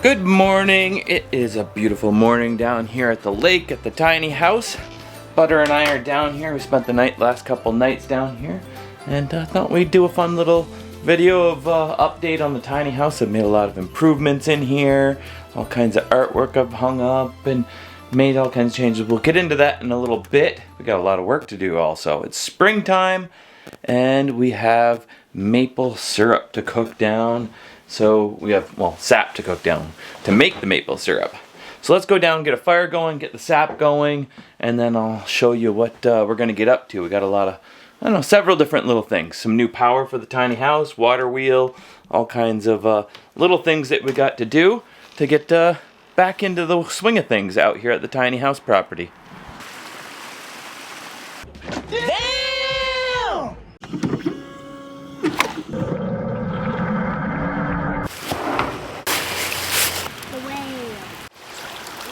Good morning. It is a beautiful morning down here at the lake at the tiny house. Butter and I are down here. We spent the last couple nights down here, and thought we'd do a fun little video of update on the tiny house. I've made a lot of improvements in here, all kinds of artwork I've hung up and made all kinds of changes. We'll get into that in a little bit. We got a lot of work to do also. It's springtime and we have maple syrup to cook down. So we have, well, sap to cook down to make the maple syrup. So let's go down, get a fire going, get the sap going, and then I'll show you what we're gonna get up to. We got a lot of, I don't know, several different little things. Some new power for the tiny house, water wheel, all kinds of little things that we got to do to get back into the swing of things out here at the tiny house property. Damn!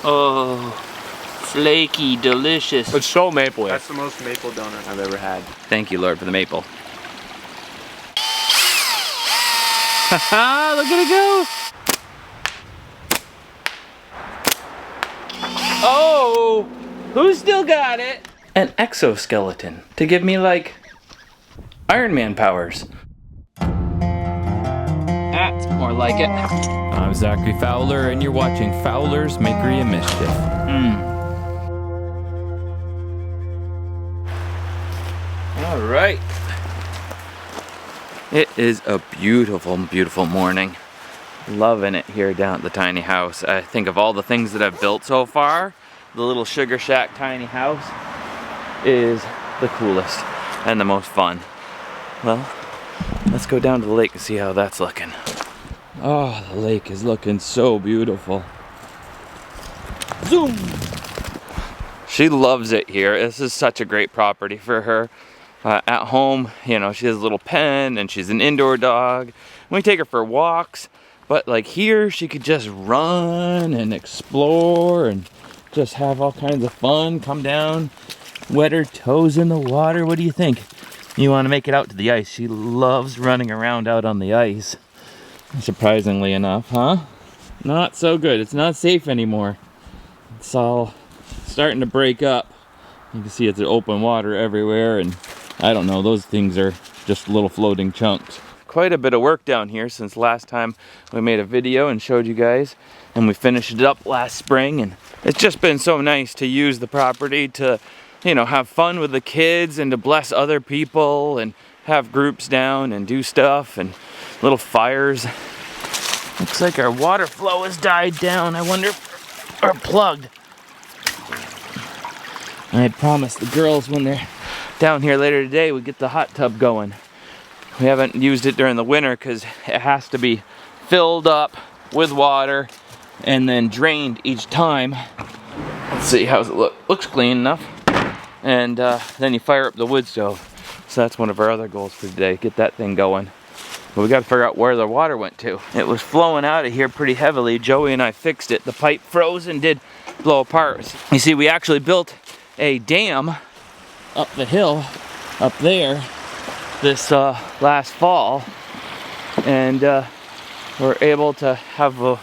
Oh, flaky, delicious. It's so maple. That's the most maple donut I've ever had. Thank you, Lord, for the maple. Haha, look at it go! Oh, who still got it? An exoskeleton to give me like Iron Man powers. That's more like it. I'm Zachary Fowler, and you're watching Fowler's Makery and Mischief. All right. It is a beautiful, beautiful morning. Loving it here down at the tiny house. I think of all the things that I've built so far, the little sugar shack tiny house is the coolest and the most fun. Well, let's go down to the lake and see how that's looking. Oh, the lake is looking so beautiful. Zoom! She loves it here. This is such a great property for her. At home, you know, she has a little pen and she's an indoor dog. We take her for walks, but like here, she could just run and explore and just have all kinds of fun. Come down, wet her toes in the water. What do you think? You want to make it out to the ice. She loves running around out on the ice. Surprisingly enough, huh? Not so good. It's not safe anymore. It's all starting to break up. You can see it's open water everywhere, and I don't know, those things are just little floating chunks. Quite a bit of work down here since last time we made a video and showed you guys, and we finished it up last spring, and it's just been so nice to use the property to, you know, have fun with the kids and to bless other people and have groups down and do stuff and little fires. Looks like our water flow has died down. I wonder if we're plugged. I had promised the girls when they're down here later today we'd get the hot tub going. We haven't used it during the winter because it has to be filled up with water and then drained each time. Let's see, how's it look? Looks clean enough. And then you fire up the wood stove. So that's one of our other goals for today, get that thing going. But we got to figure out where the water went to. It was flowing out of here pretty heavily. Joey and I fixed it. The pipe froze and did blow apart. You see, we actually built a dam up the hill, up there, this last fall. And we're able to have a,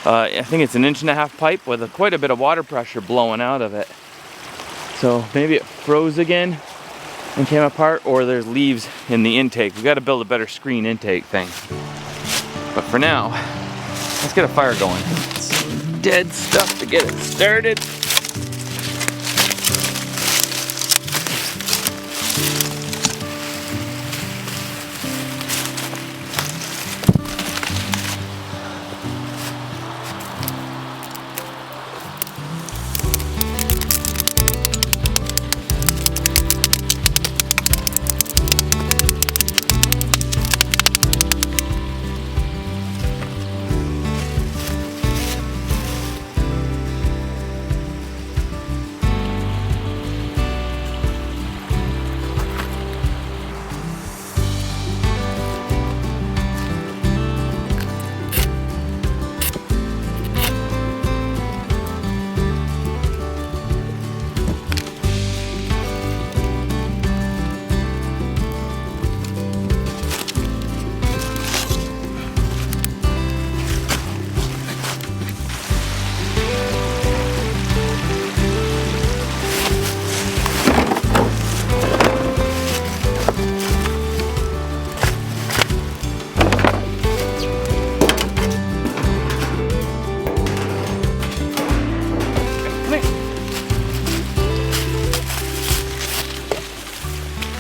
I think it's 1.5 inch pipe with quite a bit of water pressure blowing out of it. So maybe it froze again and came apart, or there's leaves in the intake. We got to build a better screen intake thing. But for now, let's get a fire going. Some dead stuff to get it started.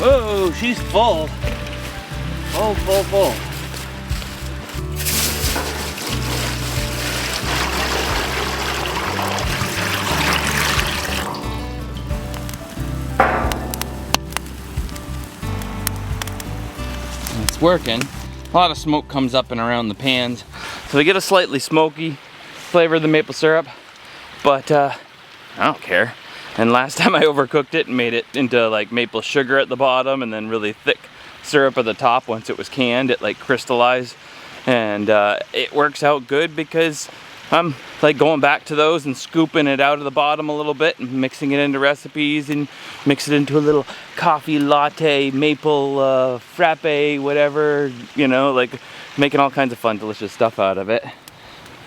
Whoa, she's full. Full, full, full. It's working. A lot of smoke comes up and around the pans. So we get a slightly smoky flavor of the maple syrup, but I don't care. And last time I overcooked it and made it into like maple sugar at the bottom and then really thick syrup at the top. Once it was canned, it like crystallized, and it works out good because I'm like going back to those and scooping it out of the bottom a little bit and mixing it into recipes and mix it into a little coffee latte, maple frappe, whatever, you know, like making all kinds of fun, delicious stuff out of it.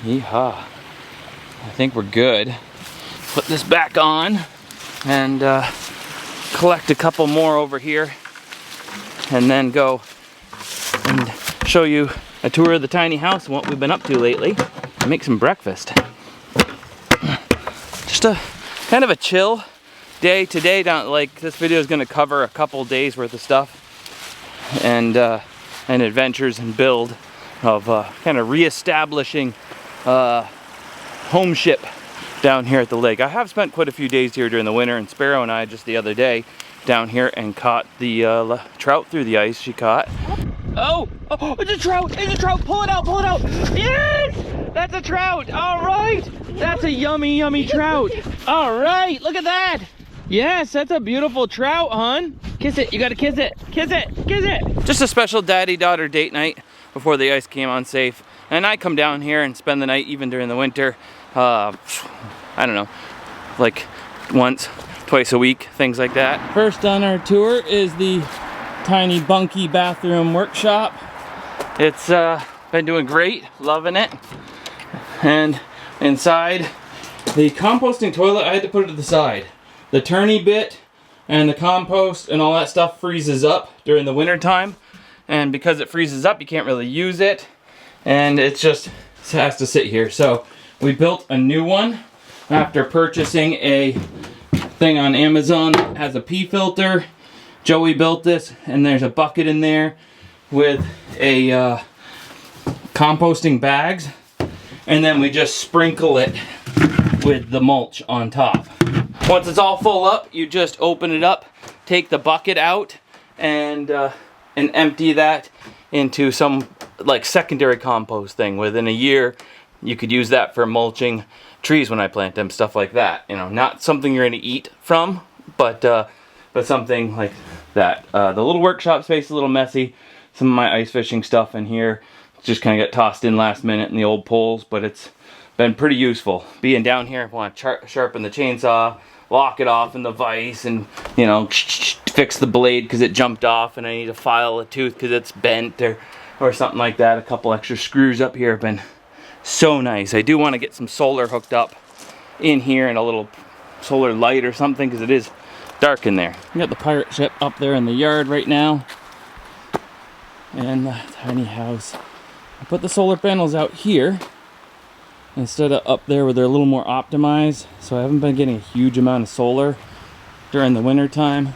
Yeehaw. I think we're good. Put this back on and collect a couple more over here, and then go and show you a tour of the tiny house and what we've been up to lately. Make some breakfast. Just a kind of a chill day today. Like this video is going to cover a couple days worth of stuff and adventures and build of kind of reestablishing homeship down here at the lake. I have spent quite a few days here during the winter, and Sparrow and I just the other day down here and caught the trout through the ice she caught. Oh, it's a trout, it's a trout, pull it out, yes, that's a trout, all right, that's a yummy, yummy trout, all right, look at that, yes, that's a beautiful trout, hon, kiss it, you gotta kiss it, kiss it, kiss it. Just a special daddy-daughter date night before the ice came on safe, and I come down here and spend the night even during the winter. I don't know, like once, twice a week, things like that. First on our tour is the tiny bunky bathroom workshop. It's been doing great, loving it. And inside, the composting toilet, I had to put it to the side. The turny bit and the compost and all that stuff freezes up during the winter time. And because it freezes up, you can't really use it. And it has to sit here. So we built a new one after purchasing a thing on Amazon that has a pee filter. Joey built this, and there's a bucket in there with a composting bags, and then we just sprinkle it with the mulch on top. Once it's all full up, you just open it up, take the bucket out, and empty that into some like secondary compost thing. Within a year, you could use that for mulching trees when I plant them, stuff like that. You know, not something you're gonna eat from, but something like that. The little workshop space is a little messy. Some of my ice fishing stuff in here just kind of got tossed in last minute in the old poles, but it's been pretty useful. Being down here, I want to sharpen the chainsaw, lock it off in the vise, and you know, fix the blade because it jumped off and I need to file a tooth because it's bent or something like that. A couple extra screws up here have been so nice. I do want to get some solar hooked up in here and a little solar light or something because it is dark in there. We got the pirate ship up there in the yard right now, and the tiny house. I put the solar panels out here instead of up there where they're a little more optimized, so I haven't been getting a huge amount of solar during the winter time.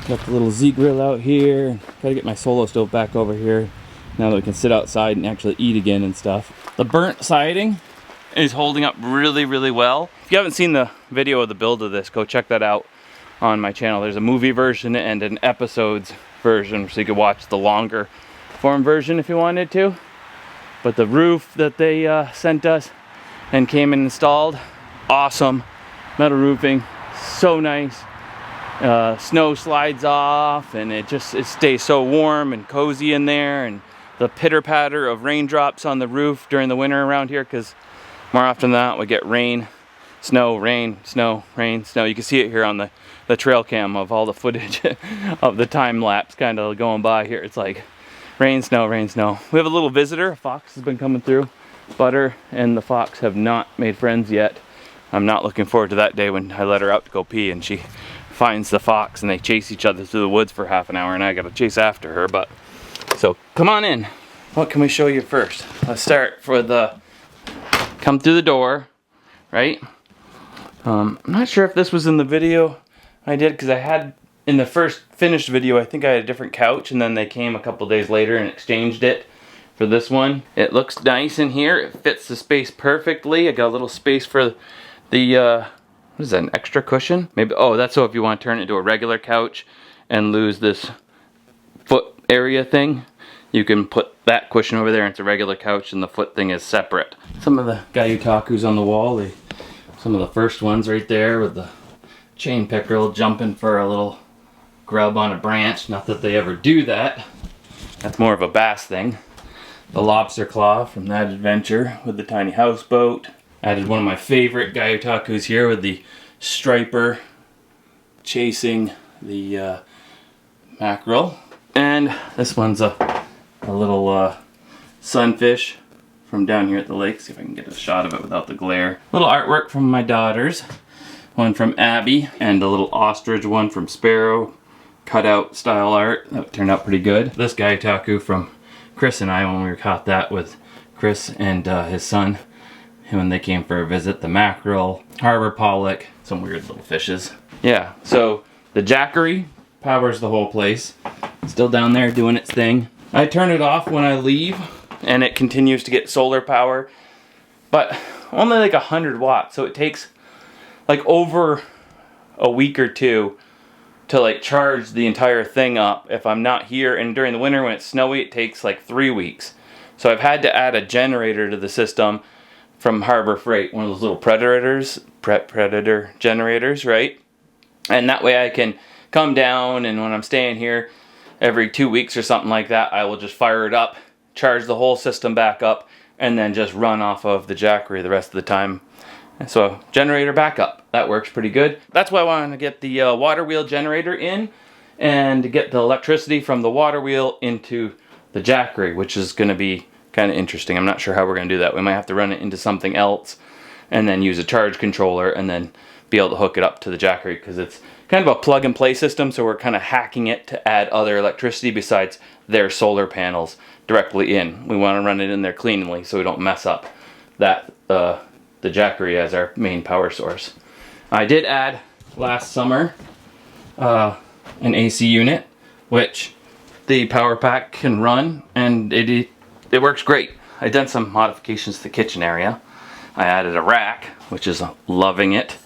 Got the little Z grill out here. Gotta get my solo stove back over here now that we can sit outside and actually eat again and stuff. The burnt siding is holding up really, really well. If you haven't seen the video of the build of this, go check that out on my channel. There's a movie version and an episodes version, so you could watch the longer form version if you wanted to. But the roof that they sent us and came and installed, awesome. Metal roofing, so nice. Snow slides off and it stays so warm and cozy in there, and the pitter patter of raindrops on the roof during the winter around here, because more often than not we get rain, snow, rain, snow, rain, snow. You can see it here on the trail cam of all the footage of the time lapse kind of going by here. It's like rain, snow, rain, snow. We have a little visitor. A fox has been coming through. Butter and the fox have not made friends yet. I'm not looking forward to that day when I let her out to go pee and she finds the fox and they chase each other through the woods for half an hour and I gotta chase after her. But so come on in. What can we show you first? Let's start for the come through the door, right? I'm not sure if this was in the video I did, because I had in the first finished video, I think I had a different couch, and then they came a couple days later and exchanged it for this one. It looks nice in here. It fits the space perfectly. I got a little space for the, what is that, an extra cushion? Maybe, oh, that's so if you want to turn it into a regular couch and lose this foot area thing, you can put that cushion over there and it's a regular couch and the foot thing is separate. Some of the Gayutakus on the wall, some of the first ones right there with the chain pickerel jumping for a little grub on a branch. Not that they ever do that. That's more of a bass thing. The lobster claw from that adventure with the tiny houseboat. Added one of my favorite Gayutakus here with the striper chasing the mackerel. And this one's a little sunfish from down here at the lake. See if I can get a shot of it without the glare. Little artwork from my daughters. One from Abby and a little ostrich one from Sparrow. Cutout style art. That turned out pretty good. This Gayutaku from Chris and I when we caught that with Chris and his son. And when they came for a visit, the mackerel, harbor pollock, some weird little fishes. Yeah, so the Makery powers the whole place. Still down there doing its thing. I turn it off when I leave and it continues to get solar power, but only like 100 watts. So it takes like over a week or two to like charge the entire thing up if I'm not here. And during the winter when it's snowy, it takes like 3 weeks. So I've had to add a generator to the system from Harbor Freight, one of those little predator generators, right? And that way I can come down, and when I'm staying here every 2 weeks or something like that, I will just fire it up, charge the whole system back up, and then just run off of the Makery the rest of the time. And so generator backup, that works pretty good. That's why I wanted to get the water wheel generator in and to get the electricity from the water wheel into the Makery, which is going to be kind of interesting. I'm not sure how we're going to do that. We might have to run it into something else and then use a charge controller and then be able to hook it up to the Makery, because it's kind of a plug and play system, so we're kind of hacking it to add other electricity besides their solar panels directly in. We want to run it in there cleanly so we don't mess up that the Makery as our main power source. I did add last summer an AC unit, which the power pack can run, and it works great. I done some modifications to the kitchen area. I added a rack, which is loving it,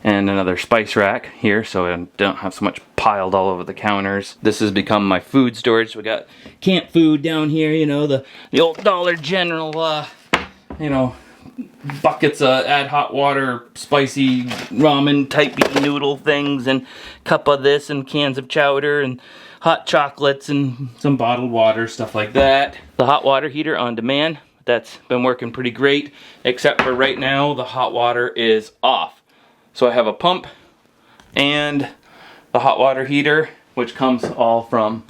and another spice rack here so I don't have so much piled all over the counters. This has become my food storage. We got camp food down here, you know, the old Dollar General, you know, buckets of add hot water, spicy ramen type noodle things, and cup of this, and cans of chowder, and hot chocolates, and some bottled water, stuff like that. The hot water heater on demand, that's been working pretty great, except for right now the hot water is off. So I have a pump and the hot water heater, which comes all from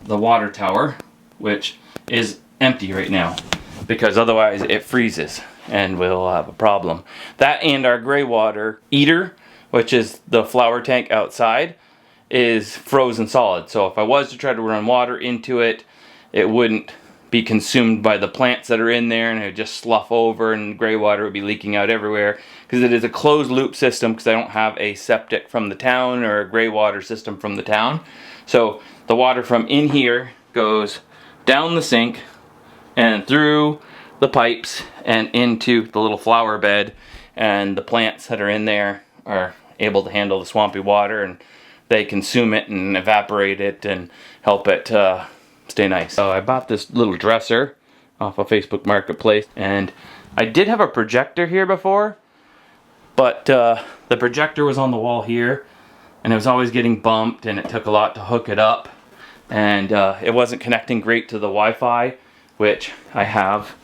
the water tower, which is empty right now, because otherwise it freezes and we'll have a problem. That and our gray water heater, which is the flower tank outside, is frozen solid. So if I was to try to run water into it, it wouldn't be consumed by the plants that are in there, and it would just slough over, and gray water would be leaking out everywhere, because it is a closed loop system, because I don't have a septic from the town or a gray water system from the town. So the water from in here goes down the sink and through the pipes and into the little flower bed, and the plants that are in there are able to handle the swampy water, and they consume it and evaporate it and help it stay nice. So I bought this little dresser off of Facebook Marketplace, and I did have a projector here before, but the projector was on the wall here, and it was always getting bumped, and it took a lot to hook it up, and it wasn't connecting great to the Wi-Fi, which I have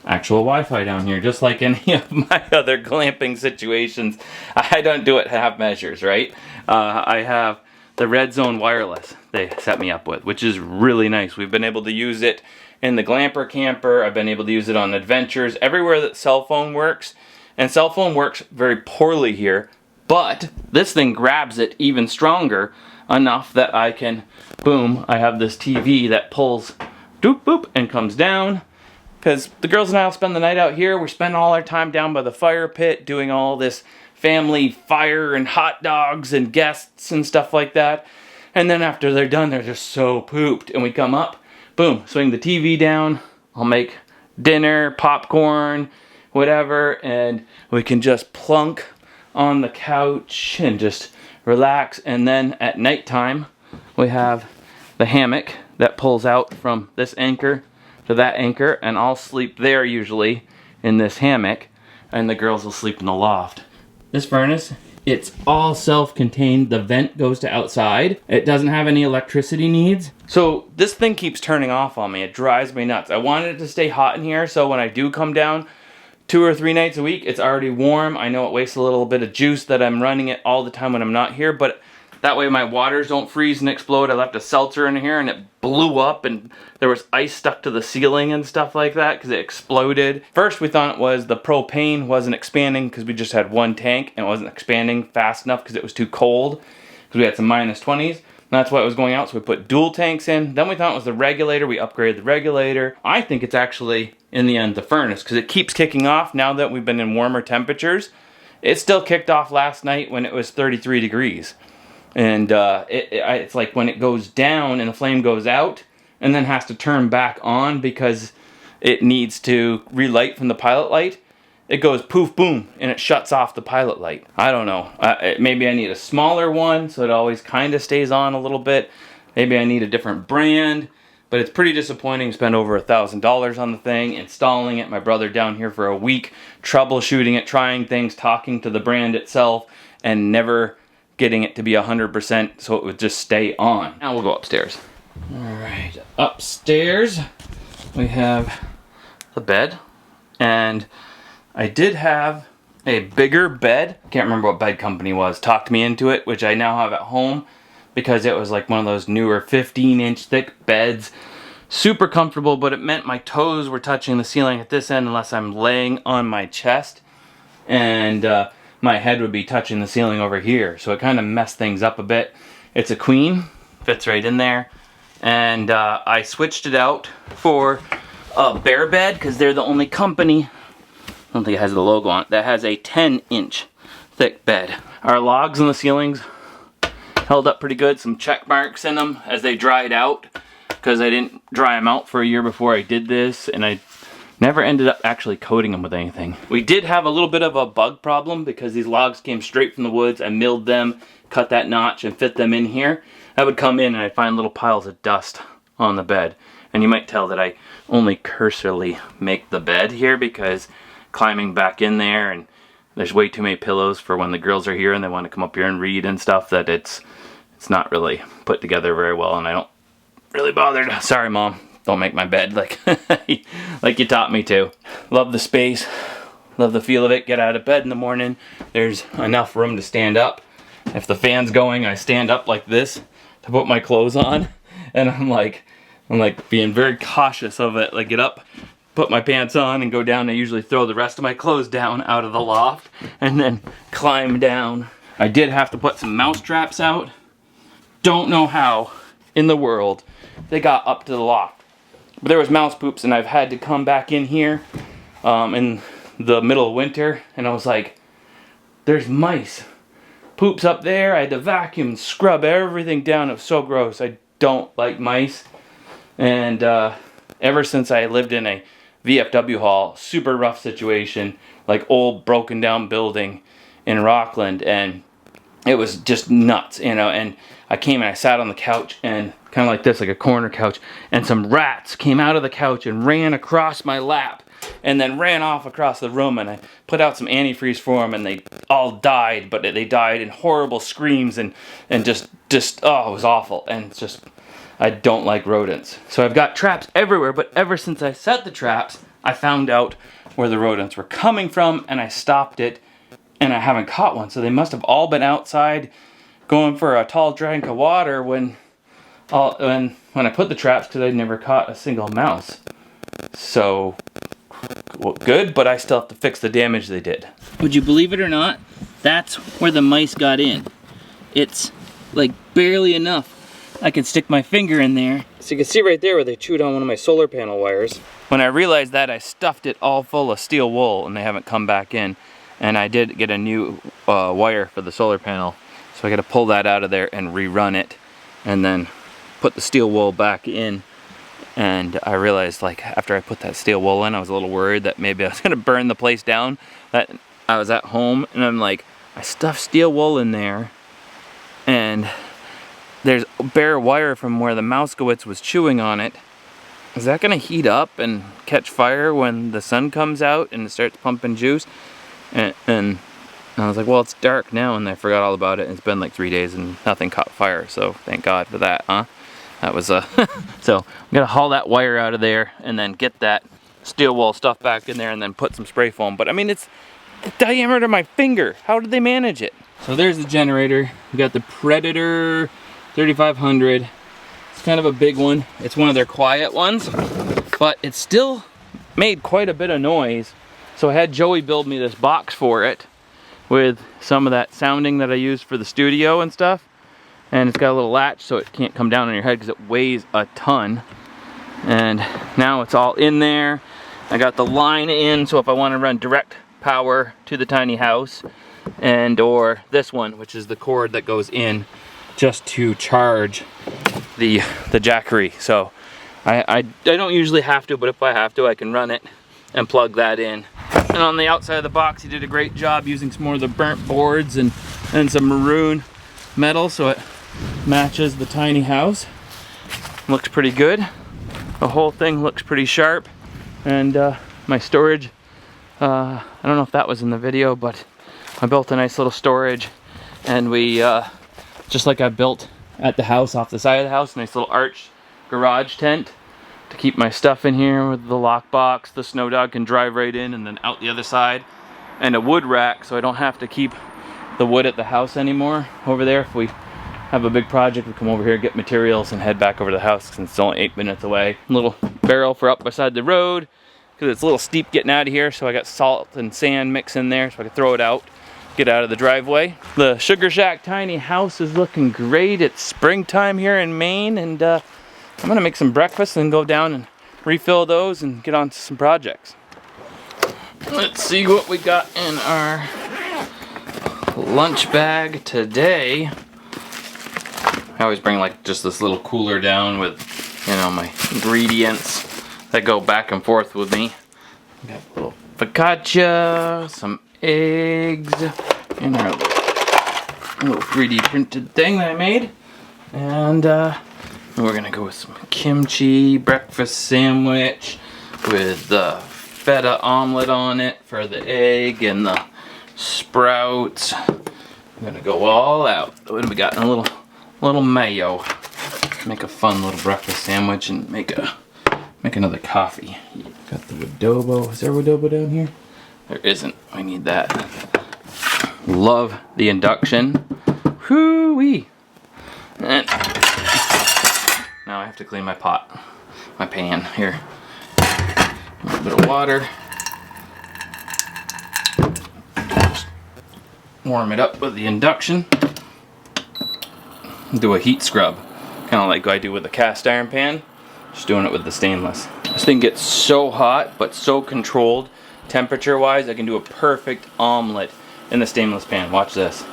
actual Wi-Fi down here, just like any of my other glamping situations. I don't do it half measures, right? I have the Red Zone wireless they set me up with, which is really nice. We've been able to use it in the glamper camper. I've been able to use it on adventures, everywhere that cell phone works. And cell phone works very poorly here, but this thing grabs it even stronger enough that I can, boom, I have this TV that pulls, doop boop, and comes down. Because the girls and I will spend the night out here. We're spending all our time down by the fire pit doing all this family fire and hot dogs and guests and stuff like that. And then after they're done, they're just so pooped. And we come up, boom, swing the TV down. I'll make dinner, popcorn, whatever, and we can just plunk on the couch and just relax. And then at nighttime, we have the hammock that pulls out from this anchor to that anchor, and I'll sleep there usually in this hammock, and the girls will sleep in the loft. This furnace, it's all self-contained. The vent goes to outside. It doesn't have any electricity needs. So this thing keeps turning off on me. It drives me nuts. I wanted it to stay hot in here, so when I do come down 2 or 3 nights a week, it's already warm. I know it wastes a little bit of juice that I'm running it all the time when I'm not here, but that way my waters don't freeze and explode. I left a seltzer in here and it blew up, and there was ice stuck to the ceiling and stuff like that because it exploded. First we thought it was the propane wasn't expanding because we just had one tank and it wasn't expanding fast enough because it was too cold, because we had some -20s. That's why it was going out, so we put dual tanks in. Then we thought it was the regulator. We upgraded the regulator. I think it's actually, in the end, the furnace, because it keeps kicking off now that we've been in warmer temperatures. It still kicked off last night when it was 33 degrees. And it's like when it goes down and the flame goes out and then has to turn back on because it needs to relight from the pilot light, it goes poof boom and it shuts off the pilot light. I don't know. Maybe I need a smaller one so it always kind of stays on a little bit. Maybe I need a different brand. But it's pretty disappointing. Spent over $1,000 on the thing, installing it. My brother down here for a week, troubleshooting it, trying things, talking to the brand itself, and never getting it to be 100% so it would just stay on. Now we'll go upstairs. Alright, upstairs we have the bed, and I did have a bigger bed. Can't remember what bed company was. Talked me into it, which I now have at home because it was like one of those newer 15-inch thick beds. Super comfortable, but it meant my toes were touching the ceiling at this end unless I'm laying on my chest, and my head would be touching the ceiling over here. So it kind of messed things up a bit. It's a queen, fits right in there. And I switched it out for a bare bed because they're the only company, I don't think it has the logo on it, that has a 10-inch thick bed. Our logs on the ceilings held up pretty good. Some check marks in them as they dried out because I didn't dry them out for a year before I did this, and I never ended up actually coating them with anything. We did have a little bit of a bug problem because these logs came straight from the woods. I milled them, cut that notch, and fit them in here. I would come in and I'd find little piles of dust on the bed. And you might tell that I only cursorily make the bed here because climbing back in there, and there's way too many pillows for when the girls are here and they want to come up here and read and stuff, that it's not really put together very well, and I don't really bother. Sorry, Mom. Don't make my bed like like you taught me to. Love the space. Love the feel of it. Get out of bed in the morning. There's enough room to stand up. If the fan's going, I stand up like this to put my clothes on, and I'm like being very cautious of it. Like, get up, put my pants on, and go down. I usually throw the rest of my clothes down out of the loft and then climb down. I did have to put some mouse traps out. Don't know how in the world they got up to the loft. But there was mouse poops, and I've had to come back in here in the middle of winter, and I was like, there's mice. Poops up there. I had to vacuum and scrub everything down. It was so gross. I don't like mice. And ever since I lived in a VFW hall, super rough situation, like old broken down building in Rockland, and it was just nuts, you know. And I came and I sat on the couch, and kind of like this, like a corner couch, and some rats came out of the couch and ran across my lap and then ran off across the room, and I put out some antifreeze for them, and they all died, but they died in horrible screams and just oh, it was awful. And it's just, I don't like rodents. So I've got traps everywhere, but ever since I set the traps, I found out where the rodents were coming from, and I stopped it, and I haven't caught one. So they must have all been outside going for a tall drink of water when I put the traps, because I'd never caught a single mouse. So, well, good, but I still have to fix the damage they did. Would you believe it or not? That's where the mice got in. It's like barely enough. I can stick my finger in there. So you can see right there where they chewed on one of my solar panel wires. When I realized that, I stuffed it all full of steel wool, and they haven't come back in. And I did get a new wire for the solar panel. So I got to pull that out of there and rerun it, and then put the steel wool back in. And I realized, like, after I put that steel wool in, I was a little worried that maybe I was gonna burn the place down. That I was at home, and I'm like, I stuffed steel wool in there, and there's bare wire from where the Mouskowitz was chewing on it. Is that gonna heat up and catch fire when the sun comes out and it starts pumping juice? And I was like, well, it's dark now, and I forgot all about it. It's been like 3 days and nothing caught fire, so thank God for that, huh? That was so I'm gonna haul that wire out of there and then get that steel wool stuff back in there and then put some spray foam. But I mean, it's the diameter of my finger. How did they manage it? So there's the generator. We got the Predator 3500. It's kind of a big one. It's one of their quiet ones, but it still made quite a bit of noise. So I had Joey build me this box for it with some of that sounding that I use for the studio and stuff. And it's got a little latch so it can't come down on your head because it weighs a ton. And now it's all in there. I got the line in, so if I want to run direct power to the tiny house, and or this one, which is the cord that goes in just to charge the Makery. So I don't usually have to, but if I have to, I can run it and plug that in. And on the outside of the box, he did a great job using some more of the burnt boards and some maroon metal so it matches the tiny house. Looks pretty good. The whole thing looks pretty sharp. And my storage, I don't know if that was in the video, but I built a nice little storage, and we just like I built at the house, off the side of the house, a nice little arch garage tent to keep my stuff in here with the lockbox. The snow dog can drive right in and then out the other side, and a wood rack so I don't have to keep the wood at the house anymore over there. If we have a big project, we come over here, get materials, and head back over to the house since it's only 8 minutes away. A little barrel for up beside the road because it's a little steep getting out of here, so I got salt and sand mix in there so I can throw it out, get out of the driveway. The Sugar Shack tiny house is looking great. It's springtime here in Maine, and I'm gonna make some breakfast and go down and refill those and get on to some projects. Let's see what we got in our lunch bag today. I always bring like just this little cooler down with, you know, my ingredients that go back and forth with me. Got a little focaccia, some eggs, and our little 3D printed thing that I made. And we're gonna go with some kimchi breakfast sandwich with the feta omelet on it for the egg and the sprouts. I'm gonna go all out. What do we got? A little mayo. Make a fun little breakfast sandwich and make another coffee. Got the adobo. Is there adobo down here? There isn't. I need that. Love the induction. Whoo-wee. And now I have to clean my pot, my pan here. A little bit of water. Just warm it up with the induction. Do a heat scrub, kind of like I do with the cast iron pan. Just doing it with the stainless. This thing gets so hot, but so controlled temperature-wise. I can do a perfect omelet in the stainless pan. Watch this.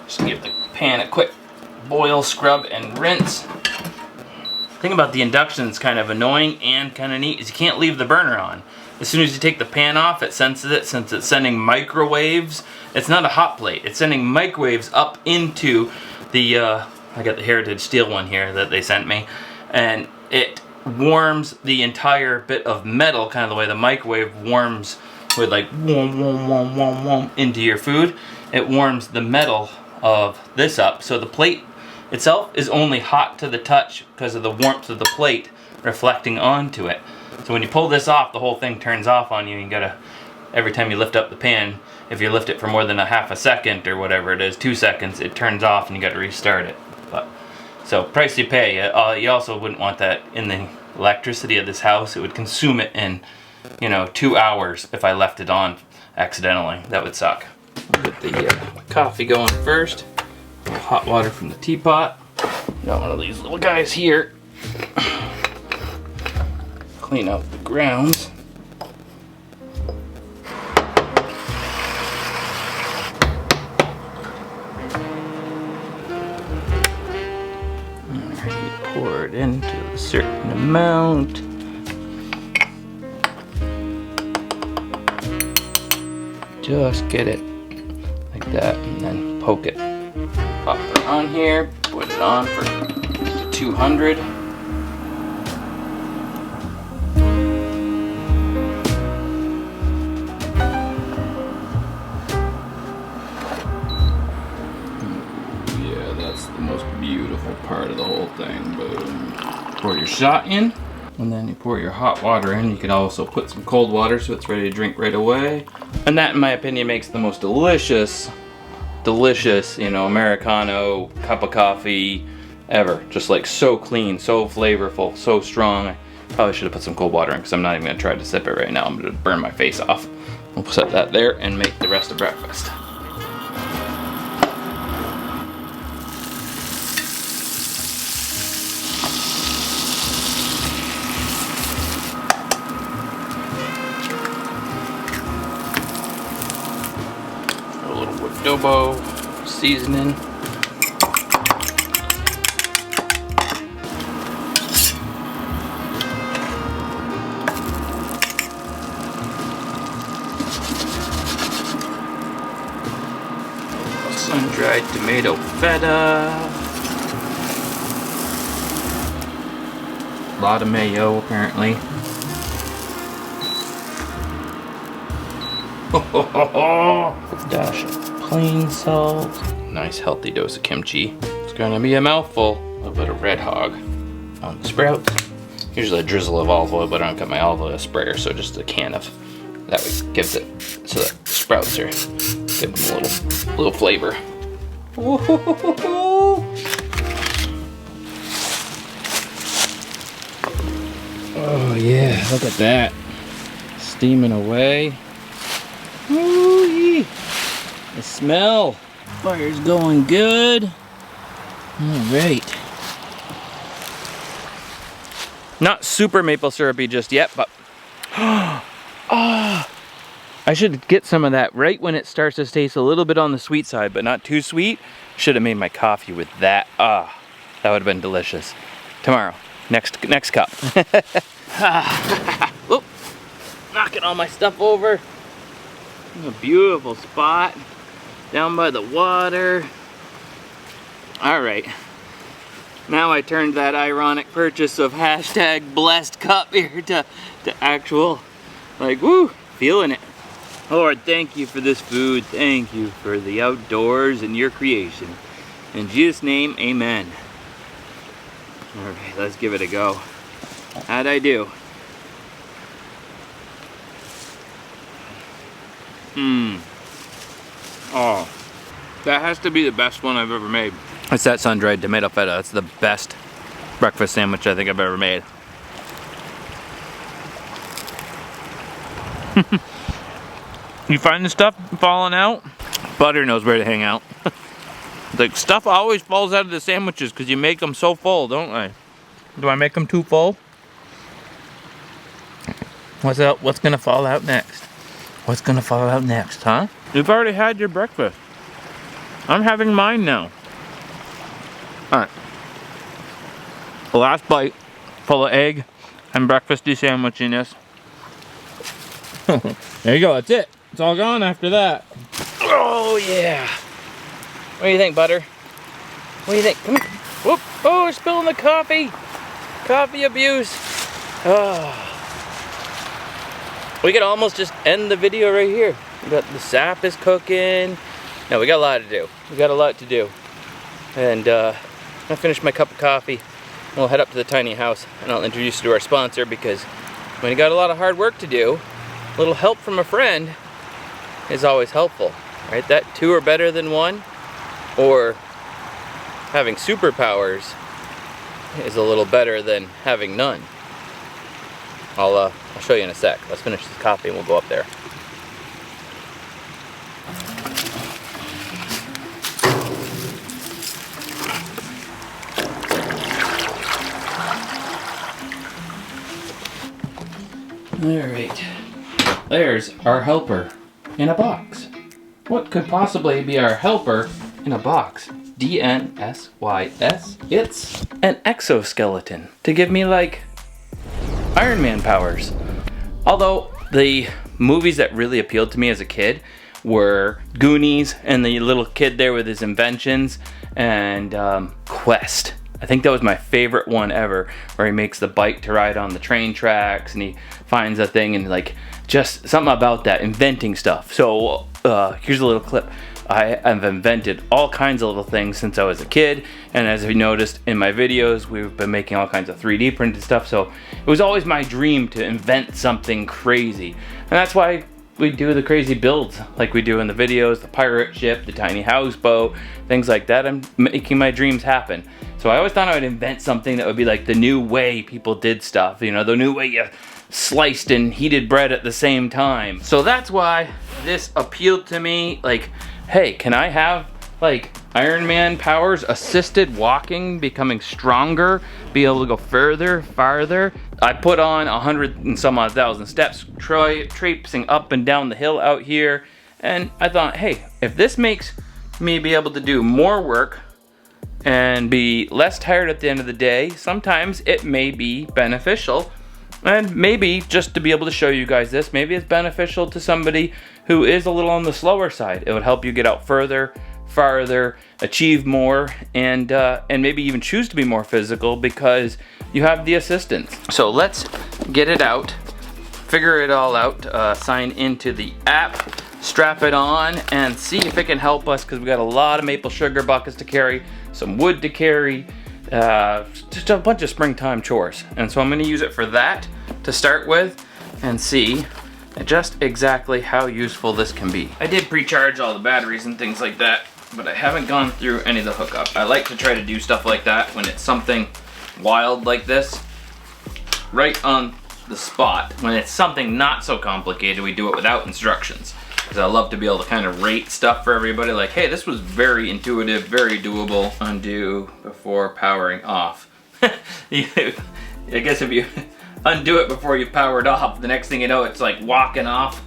Just give the pan a quick boil, scrub, and rinse. The thing about the induction that's kind of annoying and kind of neat is you can't leave the burner on. As soon as you take the pan off, it senses it. Since it's sending microwaves, it's not a hot plate. It's sending microwaves up into the, I got the Heritage steel one here that they sent me, and it warms the entire bit of metal, kind of the way the microwave warms with like warm, warm, warm, warm, warm into your food. It warms the metal of this up, so the plate itself is only hot to the touch because of the warmth of the plate reflecting onto it. So when you pull this off, the whole thing turns off on you. You gotta, every time you lift up the pan, if you lift it for more than a half a second or whatever it is, 2 seconds, it turns off and you gotta restart it. But so price you pay. You also wouldn't want that in the electricity of this house. It would consume it in, 2 hours if I left it on accidentally. That would suck. I'll get the coffee going first. Hot water from the teapot. Got one of these little guys here. Clean out the grounds. You pour it into a certain amount. Just get it like that and then poke it. Pop it on here, put it on for 200. Yeah, that's the most beautiful part of the whole thing. Boom. Pour your shot in. And then you pour your hot water in. You can also put some cold water so it's ready to drink right away. And that, in my opinion, makes the most delicious, you know, Americano cup of coffee ever. Just like so clean, so flavorful, so strong. I probably should have put some cold water in because I'm not even gonna try to sip it right now. I'm gonna burn my face off. We'll set that there and make the rest of breakfast. Adobo seasoning. Sun-dried tomato feta. A lot of mayo apparently. Dash of plain salt. Nice healthy dose of kimchi. It's gonna be a mouthful. A little bit of red hog on the sprouts. Usually a drizzle of olive oil, but I don't got my olive oil sprayer, so just a can of. That way gives it so that sprouts are give them a little flavor. Oh yeah, look at that. Steaming away. Ooh-wee. The smell. Fire's going good. All right. Not super maple syrupy just yet, but I should get some of that right when it starts to taste a little bit on the sweet side, but not too sweet. Should have made my coffee with that. That would have been delicious. Tomorrow, next cup. Oop, knocking all my stuff over. A beautiful spot down by the water. All right, now I turned that ironic purchase of hashtag blessed cup here to actual, like, woo, feeling it. Lord, thank you for this food. Thank you for the outdoors and your creation. In Jesus' name, amen. All right, let's give it a go. How'd I do? Oh, that has to be the best one I've ever made. It's that sun-dried tomato feta. That's the best breakfast sandwich I think I've ever made. You find the stuff falling out? Butter knows where to hang out. The stuff always falls out of the sandwiches because you make them so full, don't I? Do I make them too full? What's gonna fall out next? What's gonna fall out next, huh? You've already had your breakfast. I'm having mine now. All right. The last bite, full of egg and breakfasty sandwichiness. There you go, that's it. It's all gone after that. Oh yeah. What do you think, Butter? What do you think? Come here. Whoop. Oh, we're spilling the coffee. Coffee abuse. Oh. We could almost just end the video right here. We got the sap is cooking. No, we got a lot to do. We got a lot to do. And I'm gonna finish my cup of coffee. And we'll head up to the tiny house and I'll introduce you to our sponsor, because when you got a lot of hard work to do, a little help from a friend is always helpful, right? That two are better than one, or having superpowers is a little better than having none. I'll show you in a sec. Let's finish this coffee and we'll go up there. Alright, there's our helper in a box. What could possibly be our helper in a box? DNSYS. It's an exoskeleton to give me like Iron Man powers. Although the movies that really appealed to me as a kid were Goonies and the little kid there with his inventions, and Quest. I think that was my favorite one ever, where he makes the bike to ride on the train tracks and he finds a thing and like just something about that inventing stuff. So here's a little clip. I have invented all kinds of little things since I was a kid, and as you noticed in my videos, we've been making all kinds of 3D printed stuff, so it was always my dream to invent something crazy. And that's why we do the crazy builds like we do in the videos, the pirate ship, the tiny houseboat, things like that. I'm making my dreams happen. So I always thought I would invent something that would be like the new way people did stuff, you know, the new way you sliced and heated bread at the same time. So that's why this appealed to me. Like, hey, can I have like Iron Man powers, assisted walking, becoming stronger, be able to go further, farther? I put on 100 and some odd thousand steps, traipsing up and down the hill out here, and I thought, hey, if this makes me be able to do more work and be less tired at the end of the day, sometimes it may be beneficial. And maybe just to be able to show you guys this, maybe it's beneficial to somebody who is a little on the slower side. It would help you get out further, farther, achieve more, and maybe even choose to be more physical because you have the assistance. So let's get it out, figure it all out, sign into the app, strap it on, and see if it can help us, because we got a lot of maple sugar buckets to carry, some wood to carry, just a bunch of springtime chores. And so I'm going to use it for that to start with and see just exactly how useful this can be. I did pre-charge all the batteries and things like that, but I haven't gone through any of the hookup. I like to try to do stuff like that when it's something wild like this, right on the spot. When it's something not so complicated, we do it without instructions, because I love to be able to kind of rate stuff for everybody, like, hey, this was very intuitive, very doable. Undo before powering off. I guess if you undo it before you've powered off, the next thing you know, it's like walking off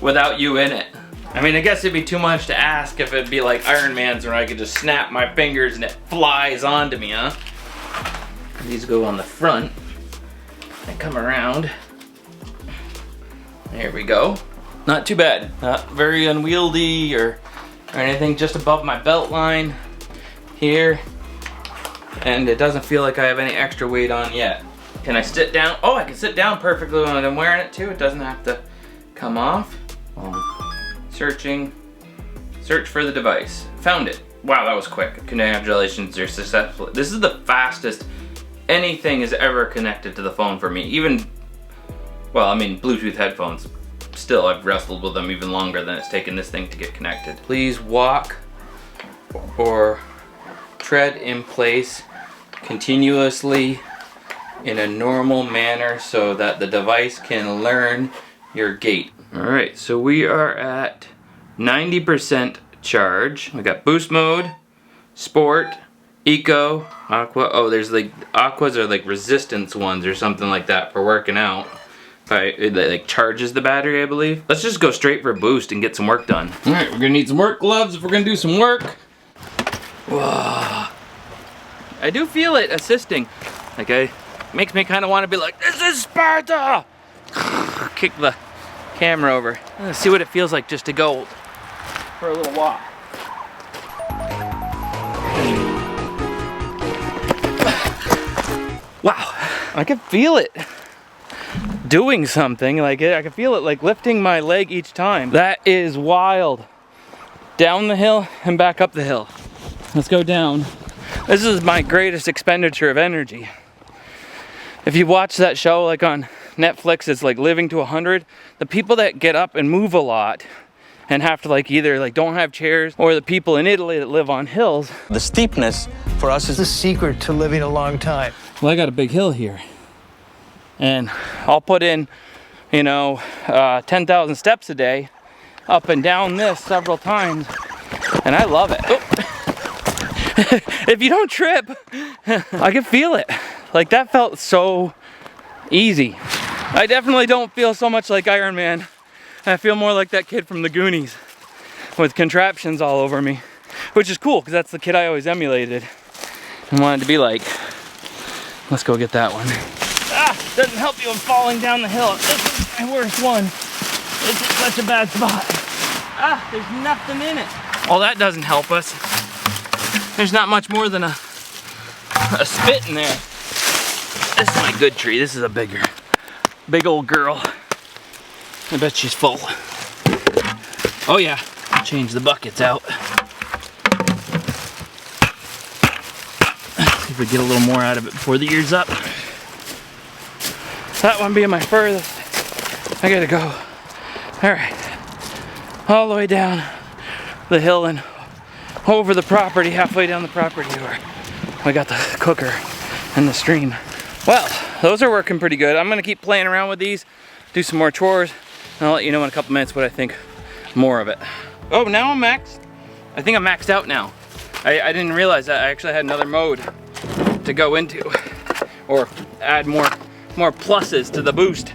without you in it. I mean, I guess it'd be too much to ask if it'd be like Iron Man's, where I could just snap my fingers and it flies onto me, huh? These go on the front and come around. There we go. Not too bad. Not very unwieldy or anything, just above my belt line here. And it doesn't feel like I have any extra weight on yet. Can I sit down? Oh, I can sit down perfectly when I'm wearing it too. It doesn't have to come off. Searching. Search for the device. Found it. Wow, that was quick. Congratulations, you're successful. This is the fastest anything is ever connected to the phone for me. Even, well, I mean, Bluetooth headphones. Still, I've wrestled with them even longer than it's taken this thing to get connected. Please walk or tread in place continuously in a normal manner so that the device can learn your gait. Alright, so we are at 90% charge. We got boost mode, sport, eco, aqua. Oh, there's like, aquas are like resistance ones or something like that for working out. It like charges the battery, I believe. Let's just go straight for boost and get some work done. Alright, we're gonna need some work gloves if we're gonna do some work. Whoa. I do feel it assisting. Like, makes me kind of want to be like, this is Sparta! Kick the camera over. Let's see what it feels like just to go for a little walk. Wow, I can feel it doing something. Like, I can feel it like lifting my leg each time. That is wild. Down the hill and back up the hill. Let's go down. This is my greatest expenditure of energy. If you watch that show like on Netflix, it's like Living to 100. The people that get up and move a lot and have to like either like don't have chairs, or the people in Italy that live on hills. The steepness for us is the secret to living a long time. Well, I got a big hill here, and I'll put in, you know, 10,000 steps a day up and down this several times, and I love it. Oh. If you don't trip, I can feel it. Like, that felt so easy. I definitely don't feel so much like Iron Man. I feel more like that kid from the Goonies with contraptions all over me. which is cool because that's the kid I always emulated and wanted to be like. Let's go get that one. Doesn't help you in falling down the hill. This is my worst one. It's in such a bad spot. There's nothing in it. Well, that doesn't help us. There's not much more than a spit in there. This is my good tree. This is a big old girl. I bet she's full. Oh yeah, change the buckets out. See if we get a little more out of it before the year's up. That one being my furthest. I gotta go. All right, all the way down the hill and over the property, halfway down the property where we got the cooker and the stream. Well, those are working pretty good. I'm gonna keep playing around with these, do some more chores, and I'll let you know in a couple minutes what I think more of it. Oh, now I'm maxed. I think I'm maxed out now. I didn't realize that I actually had another mode to go into, or add more pluses to the boost.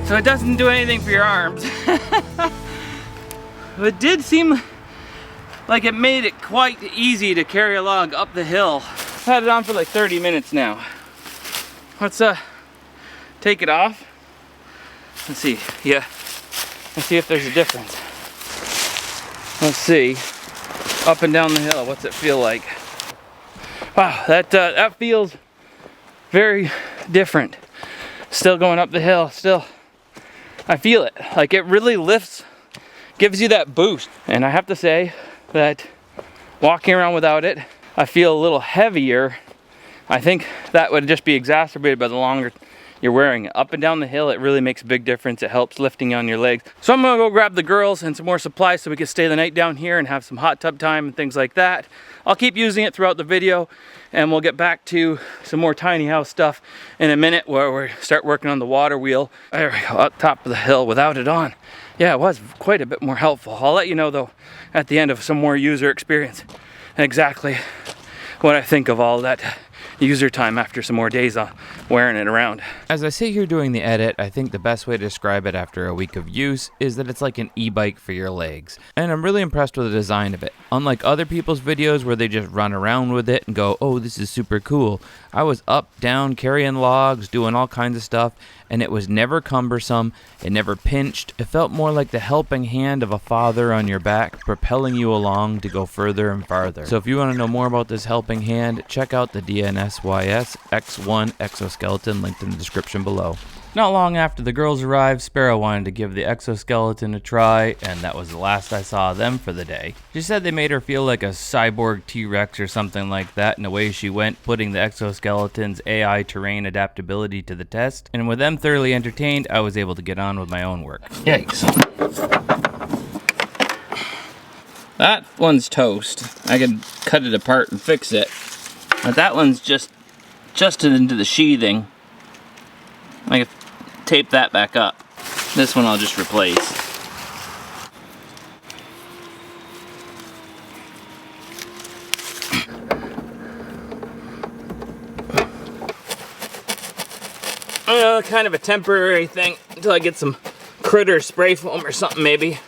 So it doesn't do anything for your arms. It did seem like it made it quite easy to carry a log up the hill. I've had it on for like 30 minutes now. Let's take it off. Let's see, yeah. Let's see if there's a difference. Let's see, up and down the hill, what's it feel like? Wow, that feels very different. Still going up the hill, still. I feel it, like it really lifts, gives you that boost. And I have to say that walking around without it, I feel a little heavier. I think that would just be exacerbated by the longer you're wearing it. Up and down the hill, it really makes a big difference. It helps lifting on your legs. So I'm gonna go grab the girls and some more supplies so we can stay the night down here and have some hot tub time and things like that. I'll keep using it throughout the video, and we'll get back to some more tiny house stuff in a minute where we start working on the water wheel. There we go, up top of the hill without it on. Yeah, it was quite a bit more helpful. I'll let you know though at the end of some more user experience and exactly what I think of all that user time after some more days on wearing it around. As I sit here doing the edit, I think the best way to describe it after a week of use is that it's like an e-bike for your legs. And I'm really impressed with the design of it. Unlike other people's videos where they just run around with it and go, oh, this is super cool. I was up, down, carrying logs, doing all kinds of stuff, and it was never cumbersome, it never pinched. It felt more like the helping hand of a father on your back, propelling you along to go further and farther. So if you want to know more about this helping hand, check out the DNSYS X1 Exoskeleton linked in the description below. Not long after the girls arrived, Sparrow wanted to give the Exoskeleton a try, and that was the last I saw of them for the day. She said they made her feel like a cyborg T-Rex or something like that, and away she went, putting the Exoskeleton's AI terrain adaptability to the test. And with them thoroughly entertained, I was able to get on with my own work. Yikes. That one's toast. I could cut it apart and fix it. But that one's just into the sheathing. I could tape that back up. This one I'll just replace. Kind of a temporary thing until I get some critter spray foam or something maybe.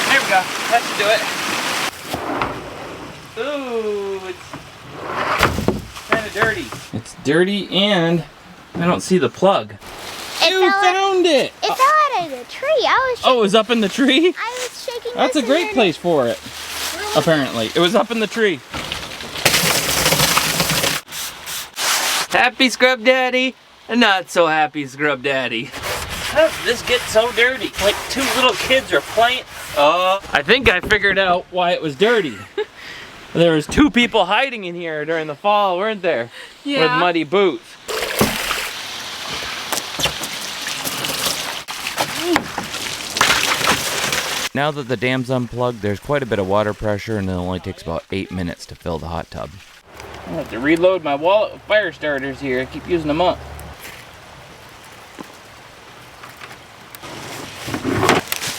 There we go, that should do it. Ooh, it's kind of dirty. It's dirty and I don't see the plug. You found it! It fell out of the tree. I was shaking. Oh, it was up in the tree? I was shaking. That's a great place for it, apparently. It was up in the tree. Happy Scrub Daddy and not so happy Scrub Daddy. How does this get so dirty? Like 2 little kids are playing. I think I figured out why it was dirty. There was 2 people hiding in here during the fall, weren't there? Yeah. With muddy boots. Now that the dam's unplugged, there's quite a bit of water pressure and it only takes about 8 minutes to fill the hot tub. I have to reload my wallet with fire starters here. I keep using them up.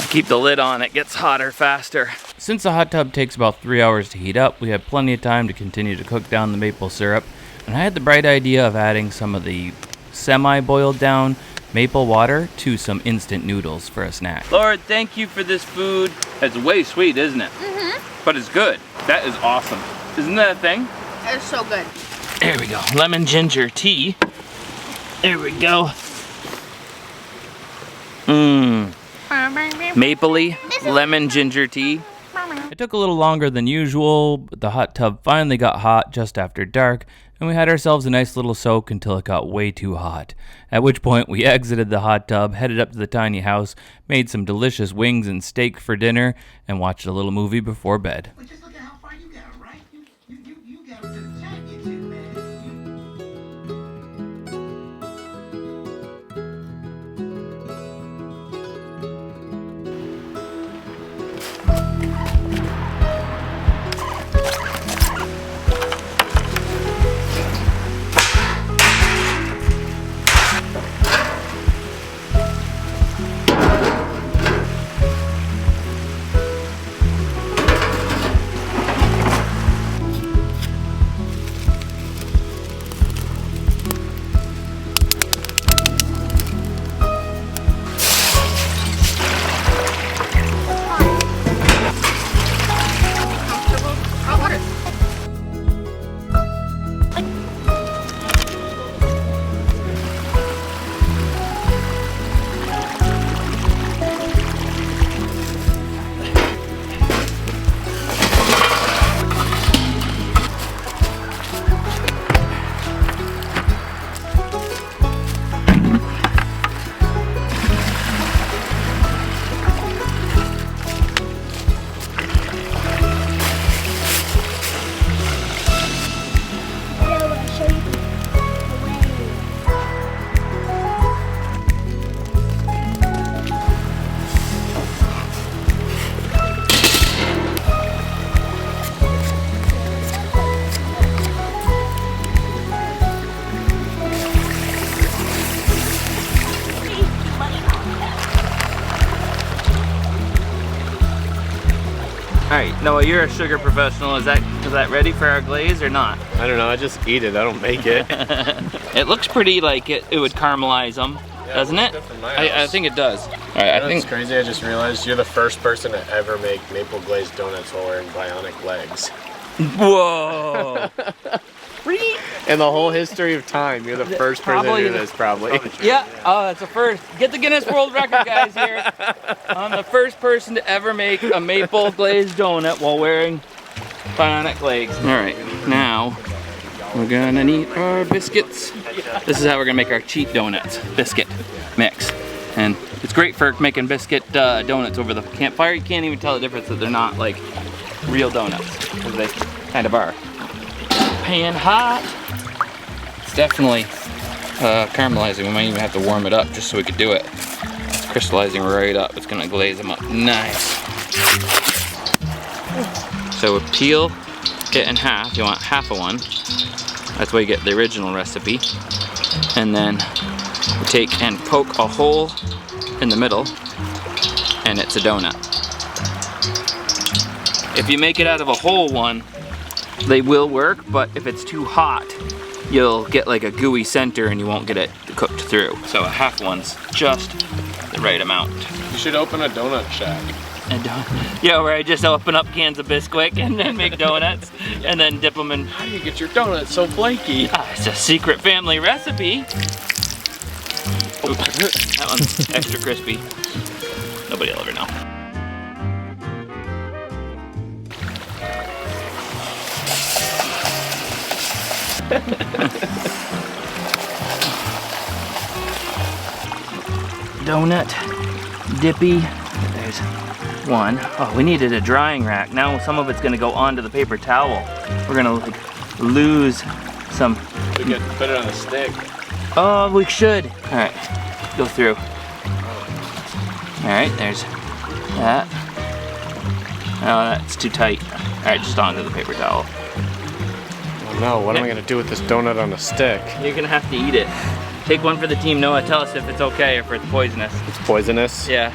Keep the lid on, it gets hotter faster. Since the hot tub takes about 3 hours to heat up, we had plenty of time to continue to cook down the maple syrup. And I had the bright idea of adding some of the semi-boiled down maple water to some instant noodles for a snack. Lord, thank you for this food. It's way sweet, isn't it? Mm-hmm. But it's good. That is awesome. Isn't that a thing? It's so good. There we go. Lemon ginger tea. There we go. Mmm. Mapley lemon ginger tea. It took a little longer than usual, but the hot tub finally got hot just after dark, and we had ourselves a nice little soak until it got way too hot. At which point we exited the hot tub, headed up to the tiny house, made some delicious wings and steak for dinner, and watched a little movie before bed. But just look at how far you got, right? You got to the championship, man. Alright, Noah, you're a sugar professional. Is that ready for our glaze or not? I don't know, I just eat it, I don't make it. It looks pretty like it would caramelize them, doesn't it? I think it does. Alright, I think it's crazy, I just realized you're the first person to ever make maple glazed donuts while wearing bionic legs. Whoa! In the whole history of time, you're the first person to do this, probably. Yeah, that's a first. Get the Guinness World Record, guys, here. I'm the first person to ever make a maple glazed donut while wearing bionic legs. All right, now we're gonna need our biscuits. This is how we're gonna make our cheap donuts, biscuit mix. And it's great for making biscuit donuts over the campfire. You can't even tell the difference that they're not like real donuts, because they kind of are. Pan hot. It's definitely caramelizing. We might even have to warm it up just so we could do it. It's crystallizing right up. It's gonna glaze them up nice. So we peel it in half. You want half of one. That's why you get the original recipe. And then you take and poke a hole in the middle, and it's a donut. If you make it out of a whole one, they will work, but if it's too hot, you'll get like a gooey center and you won't get it cooked through. So a half one's just the right amount. You should open a donut shack. Yeah, where I just open up cans of Bisquick and then make donuts and then dip them in. How do you get your donuts so flaky? It's a secret family recipe. Oops, that one's extra crispy. Nobody will ever know. donut, dippy. There's one. Oh, we needed a drying rack. Now some of it's gonna go onto the paper towel. We're gonna like lose some. We could put it on a stick. Oh, we should. All right, go through. All right, there's that. Oh, that's too tight. All right, just onto the paper towel. Oh no, what am I gonna do with this donut on a stick? You're gonna have to eat it. Take one for the team. Noah, tell us if it's okay or if it's poisonous. It's poisonous? Yeah.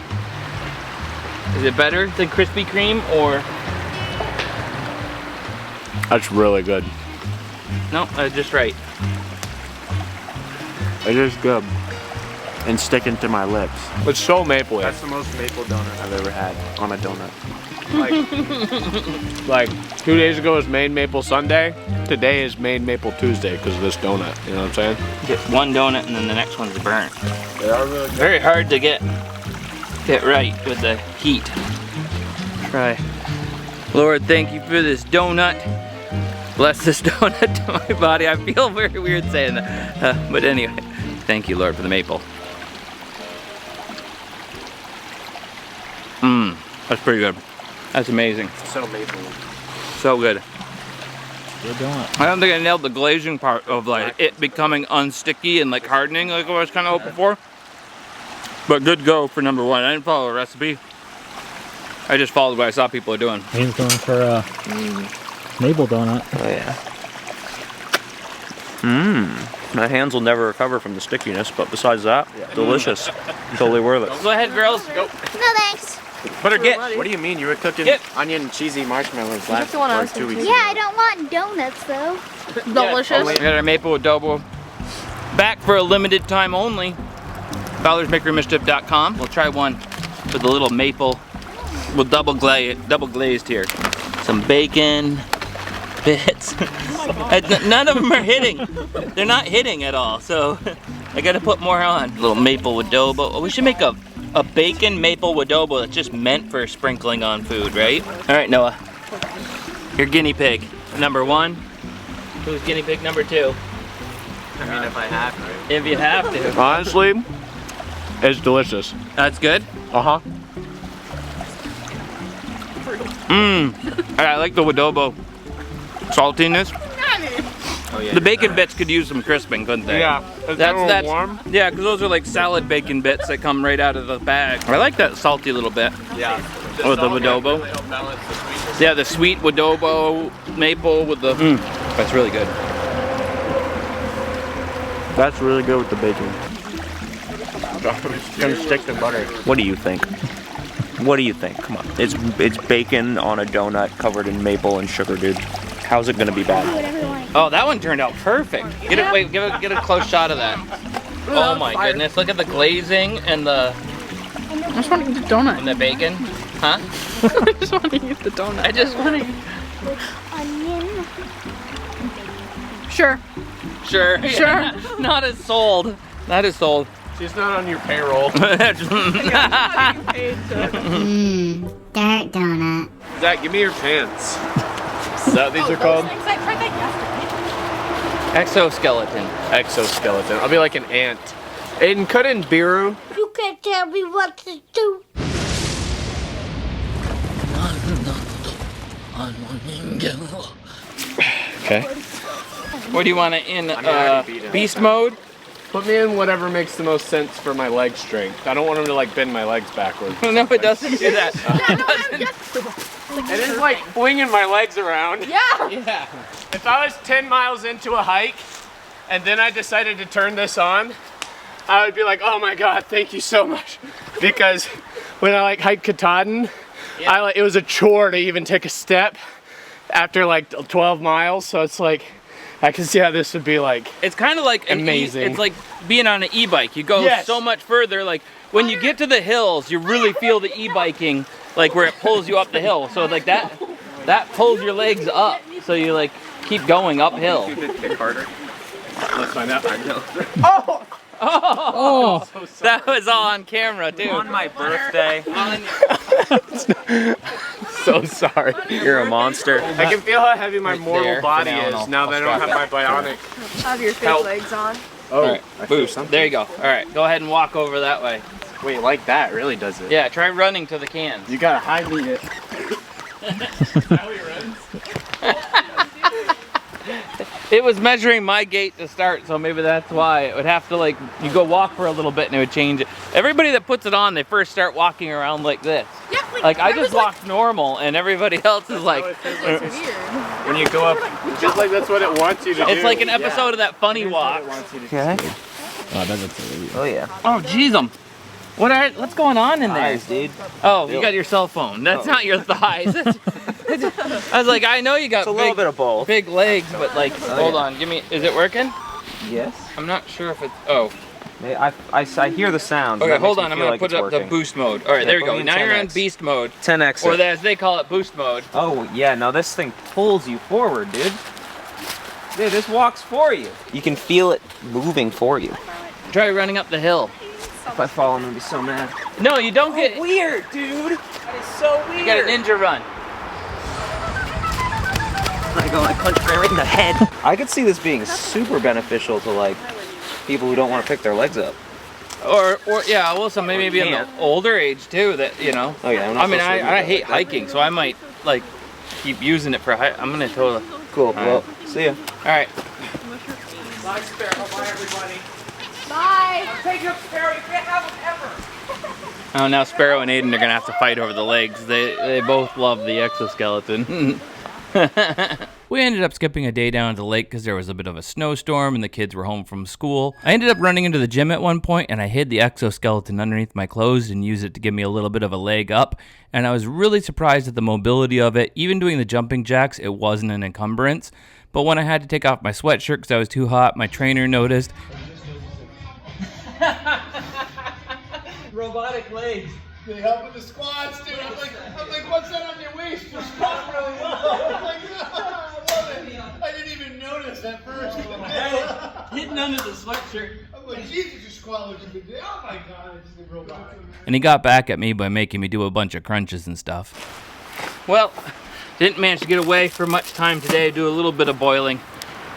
Is it better than Krispy Kreme or? That's really good. No, just right. It is good. And sticking to my lips. It's so maple. That's the most maple donut I've ever had on a donut. Like 2 days ago was Maine Maple Sunday. Today is Maine Maple Tuesday because of this donut. You know what I'm saying? Get one donut and then the next one's burnt. They are really good. Very hard to get right with the heat. Try. Lord, thank you for this donut. Bless this donut to my body. I feel very weird saying that. But anyway, thank you, Lord, for the maple. Mmm, that's pretty good. That's amazing. So maple. So good. Good donut. I don't think I nailed the glazing part of like it becoming unsticky and like hardening like I was kind of hoping for. But good go for number one. I didn't follow a recipe. I just followed what I saw people doing. He's going for a maple donut. Oh yeah. Mmm. My hands will never recover from the stickiness, but besides that, delicious. Totally worth it. Go ahead, girls. Go. No thanks. Put her get. What do you mean? You were cooking Get. onion cheesy marshmallows That's the one I was 2 weeks Yeah, I don't want donuts though. Delicious. We got our maple adobo back for a limited time only. Fowler's Makery Mischief.com. We'll try one with a little maple. We'll double glazed here. Some bacon bits. None of them are hitting. They're not hitting at all. So I got to put more on. A little maple adobo. Oh, we should make a bacon maple adobo that's just meant for sprinkling on food, right? All right, Noah. Your guinea pig number one. Who's guinea pig number two? I mean, if I have to. If you have to. Honestly, it's delicious. That's good. Uh-huh. Mmm. I like the adobo saltiness. Oh yeah. The bacon bits could use some crisping, couldn't they? Yeah. That's warm. Yeah, because those are like salad bacon bits that come right out of the bag. I like that salty little bit. Yeah. Oh, the adobo. Yeah, the sweet adobo maple with the. That's really good. That's really good with the bacon. It's gonna stick to butter. What do you think? What do you think? Come on. It's bacon on a donut covered in maple and sugar, dude. How's it gonna be bad? Oh, that one turned out perfect. Get it. Wait, get a close shot of that. Oh my goodness! Look at the glazing and the I just want to eat the donut. and the bacon. Huh? I just want to eat the donut. I just want to. Onion. Sure. Sure. Sure. Not as sold. Not as sold. She's not on your payroll. Mmm, dirt donut. Zach, give me your pants. Is that what these are called? Exoskeleton. Exoskeleton. I'll be like an ant. Aiden, cut in Biru. You can't tell me what to do. Okay. What do you want it in? Beast mode? Put me in whatever makes the most sense for my leg strength. I don't want him to like bend my legs backwards. No, it doesn't do that. And it's like flinging my legs around. Yeah. Yeah. If I was 10 miles into a hike and then I decided to turn this on, I would be like, oh my God, thank you so much. Because when I like hiked Katahdin, Yeah. it was a chore to even take a step after like 12 miles. So it's like, I can see how this would be like. It's kind of like amazing. It's like being on an e-bike. You go Yes. so much further. Like when you get to the hills, you really feel the e-biking, like where it pulls you up the hill. So like that pulls your legs up. So you like keep going uphill. Kick harder. Let's find out. Oh, that was all on camera too. On my birthday. So sorry. You're a monster. I can feel how heavy my Right mortal there. body For now, and is I'll- now that I I'll don't have my bionic. Have your fake Help. legs on. Oh, All right, boost. There you go. All right, go ahead and walk over that way. Wait, like that really does it. Yeah, try running to the cans. You gotta high beat it. How he runs? It was measuring my gait to start, so maybe that's why. It would have to, like, you go walk for a little bit and it would change it. Everybody that puts it on, they first start walking around like this. Yeah, Like I just walked normal and everybody else is like, It's weird. When you go up, it's just like that's what it wants you to do. it's like an episode of that Funny Walk. Okay. Oh, that's a Oh yeah. Oh, jeez, what's going on in there? Thighs, dude. Oh, you got your cell phone. That's not your thighs. I was like, I know you got It's a little bit of both. big legs, but like, hold on, give me, is it working? Yes. I'm not sure if it's, oh. I hear the sound. Okay, hold on, I'm gonna put up the boost mode. All right, there we go. put me in Now you're on 10X. beast mode. 10X. Or as they call it, boost mode. Oh yeah, no, this thing pulls you forward, dude. Dude, this walks for you. You can feel it moving for you. Try running up the hill. If I fall, I'm gonna be so mad. No, you don't get, Weird, dude. That is so weird. you got a ninja run. I punch right in the head. I could see this being super beneficial to like people who don't want to pick their legs up. Or yeah, well, so maybe in the can't. older age too, that, you know. Oh yeah, I'm not I mean, supposed to do I that hate like that. hiking, so I might like keep using it for I'm gonna totally. Cool. right. Well, see ya. All right. Bye, Sparrow. Bye, everybody. Bye. Take up Sparrow. You can't have him ever. Oh, now Sparrow and Aiden are gonna have to fight over the legs. They both love the exoskeleton. We ended up skipping a day down at the lake because there was a bit of a snowstorm and the kids were home from school. I ended up running into the gym at one point and I hid the exoskeleton underneath my clothes and used it to give me a little bit of a leg up. And I was really surprised at the mobility of it. Even doing the jumping jacks, it wasn't an encumbrance. But when I had to take off my sweatshirt because I was too hot, my trainer noticed. Robotic legs. They help with the squats, dude. I'm like, what's that on your waist? You squat really well. I'm like, I love it. I didn't even notice at first. Hidden under the sweatshirt. I'm like, Jesus, you squat looks good. Oh my God, it's the robotic. And he got back at me by making me do a bunch of crunches and stuff. Well, didn't manage to get away for much time today. Do a little bit of boiling.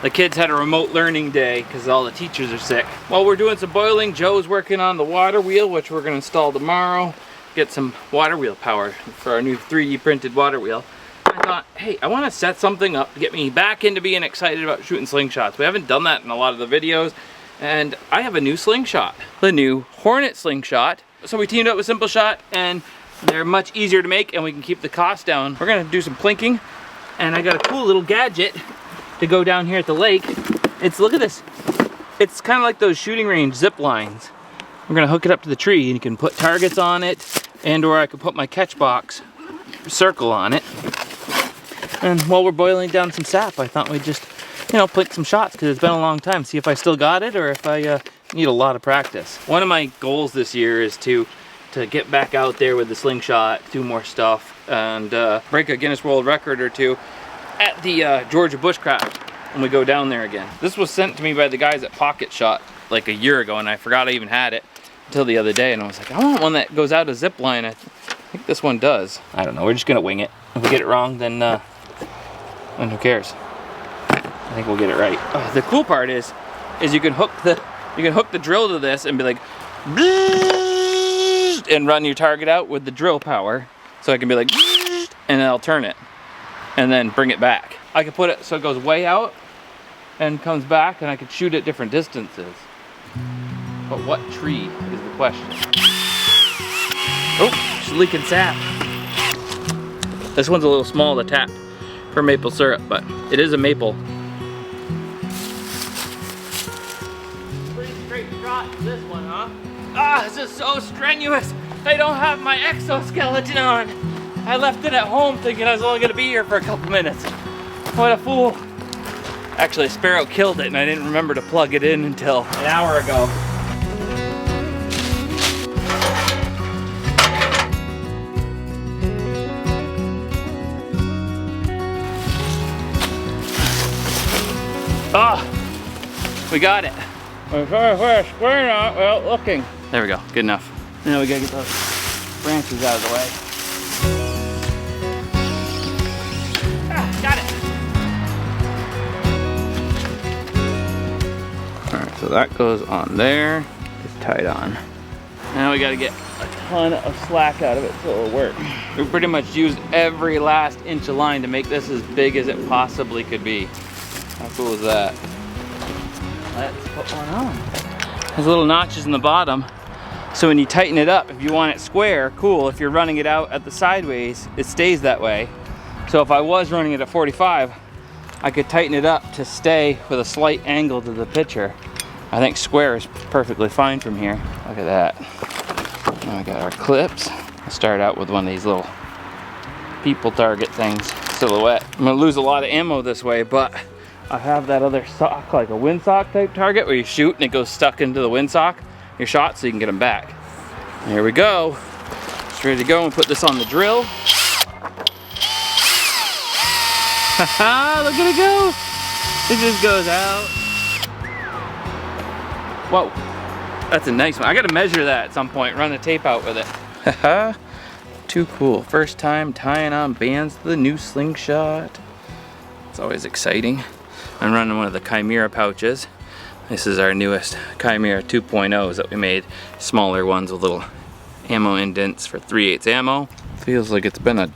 The kids had a remote learning day because all the teachers are sick. While we're doing some boiling, Joe's working on the water wheel, which we're going to install tomorrow. Get some water wheel power for our new 3D printed water wheel. I thought, hey, I want to set something up to get me back into being excited about shooting slingshots. We haven't done that in a lot of the videos, and I have a new slingshot, the new Hornet slingshot. So we teamed up with Simple Shot, and they're much easier to make, and we can keep the cost down. We're gonna do some plinking, and I got a cool little gadget to go down here at the lake. Look at this. It's kind of like those shooting range zip lines. We're gonna hook it up to the tree, and you can put targets on it, and or I could put my catch box circle on it. And while we're boiling down some sap, I thought we'd just, you know, plink some shots because it's been a long time. See if I still got it or if I need a lot of practice. One of my goals this year is to get back out there with the slingshot, do more stuff, and break a Guinness World Record or two at the Georgia Bushcraft when we go down there again. This was sent to me by the guys at Pocket Shot like a year ago, and I forgot I even had it until the other day, and I was like, I want one that goes out a zip line. I think this one does. I don't know, we're just gonna wing it. If we get it wrong, then who cares? I think we'll get it right. The cool part is you can hook the drill to this and be like, and run your target out with the drill power. So I can be like, and I'll turn it, and then bring it back. I could put it so it goes way out and comes back, and I could shoot at different distances. But what tree is the question? Oh, she's leaking sap. This one's a little small to tap for maple syrup, but it is a maple. Pretty straight shot to this one, huh? Ah, this is so strenuous. I don't have my exoskeleton on. I left it at home thinking I was only gonna be here for a couple minutes. What a fool. Actually, a sparrow killed it and I didn't remember to plug it in until an hour ago. Ah, we got it. We're square now. Well, looking. There we go. Good enough. Now we gotta get those branches out of the way. Ah, got it. All right, so that goes on there. It's tied on. Now we gotta get a ton of slack out of it so it'll work. We pretty much used every last inch of line to make this as big as it possibly could be. How cool is that? Let's put one on. There's little notches in the bottom. So when you tighten it up, if you want it square, cool. If you're running it out at the sideways, it stays that way. So if I was running it at 45, I could tighten it up to stay with a slight angle to the picture. I think square is perfectly fine from here. Look at that. Now we got our clips. I'll start out with one of these little people target things, silhouette. I'm gonna lose a lot of ammo this way, but I have that other sock, like a windsock type target, where you shoot and it goes stuck into the windsock, your shot, so you can get them back. Here we go. It's ready to go and put this on the drill. Haha, look at it go. It just goes out. Whoa, that's a nice one. I gotta measure that at some point, run the tape out with it. Haha, too cool. First time tying on bands to the new Slingshot. It's always exciting. I'm running one of the Chimera pouches. This is our newest Chimera 2.0s that we made. Smaller ones with little ammo indents for 3/8 ammo. Feels like it's been a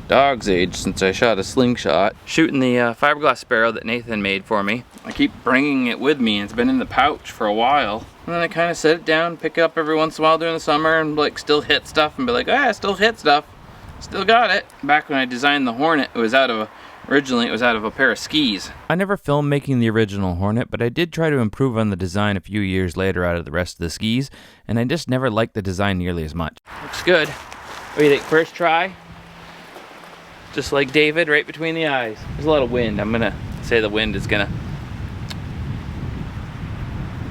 dog's age since I shot a Slingshot. Shooting the fiberglass Sparrow that Nathan made for me. I keep bringing it with me, and it's been in the pouch for a while. And then I kind of set it down, pick it up every once in a while during the summer, and like still hit stuff and be like, ah, I still hit stuff. Still got it. Back when I designed the Hornet, originally it was out of a pair of skis. I never filmed making the original Hornet, but I did try to improve on the design a few years later out of the rest of the skis, and I just never liked the design nearly as much. Looks good. What do you think, first try? Just like David, right between the eyes. There's a lot of wind. I'm gonna say the wind is gonna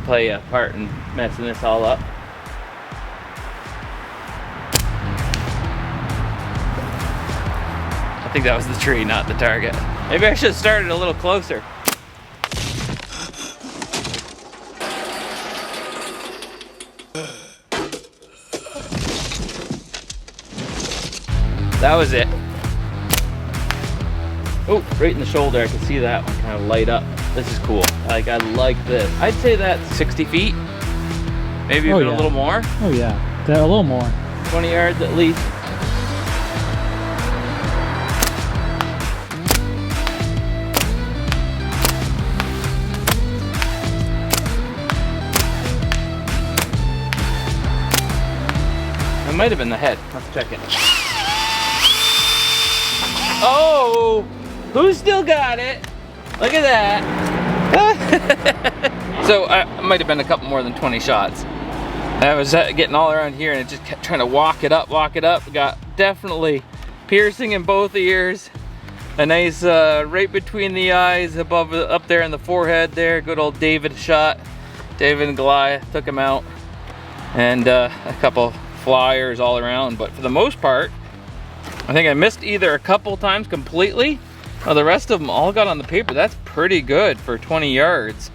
play a part in messing this all up. I think that was the tree, not the target. Maybe I should have started a little closer. That was it. Oh, right in the shoulder, I can see that one kind of light up. This is cool. Like, I like this. I'd say that's 60 feet. Maybe even a little more. Oh yeah, a little more. 20 yards at least. It might have been the head. Let's check it. Oh! Who still got it? Look at that. So I might have been a couple more than 20 shots. I was getting all around here and it just kept trying to walk it up. Got definitely piercing in both ears. A nice right between the eyes, up there in the forehead there. Good old David shot. David and Goliath took him out. And a couple flyers all around. But for the most part, I think I missed either a couple times completely, or the rest of them all got on the paper. That's pretty good for 20 yards.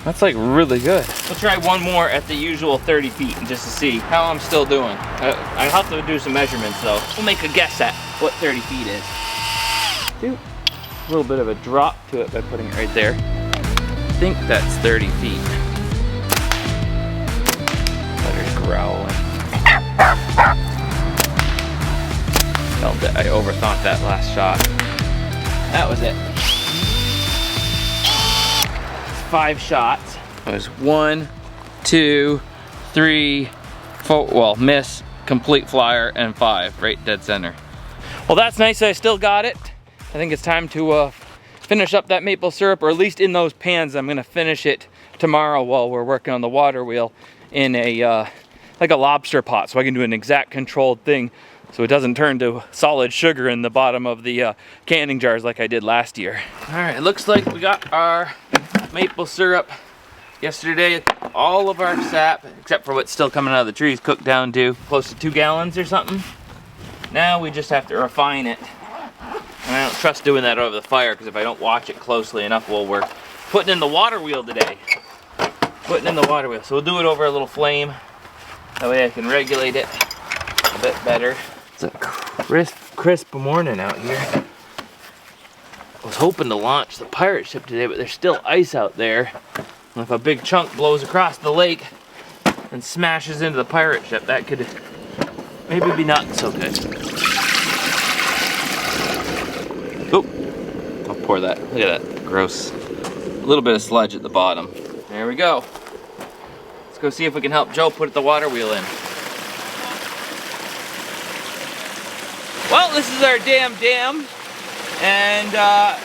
That's like really good. We'll try one more at the usual 30 feet just to see how I'm still doing. I have to do some measurements though. We'll make a guess at what 30 feet is. A little bit of a drop to it by putting it right there. I think that's 30 feet. Butter's growling. Felt it. I overthought that last shot. That was it. 5 shots. It was 1, 2, 3, 4. Well, miss, complete flyer, and 5 right dead center. Well, that's nice. I still got it. I think it's time to finish up that maple syrup, or at least in those pans. I'm gonna finish it tomorrow while we're working on the water wheel in a like a lobster pot, so I can do an exact controlled thing so it doesn't turn to solid sugar in the bottom of the canning jars like I did last year. All right, it looks like we got our maple syrup. Yesterday, all of our sap, except for what's still coming out of the trees, cooked down to close to 2 gallons or something. Now we just have to refine it. And I don't trust doing that over the fire, because if I don't watch it closely enough, we're putting in the water wheel today. So we'll do it over a little flame. That way I can regulate it a bit better. It's a crisp morning out here. I was hoping to launch the pirate ship today, but there's still ice out there. And if a big chunk blows across the lake, and smashes into the pirate ship, that could maybe be not so good. Oh, I'll pour that. Look at that, gross. A little bit of sludge at the bottom. There we go. Let's go see if we can help Joe put the water wheel in. Well, this is our dam, and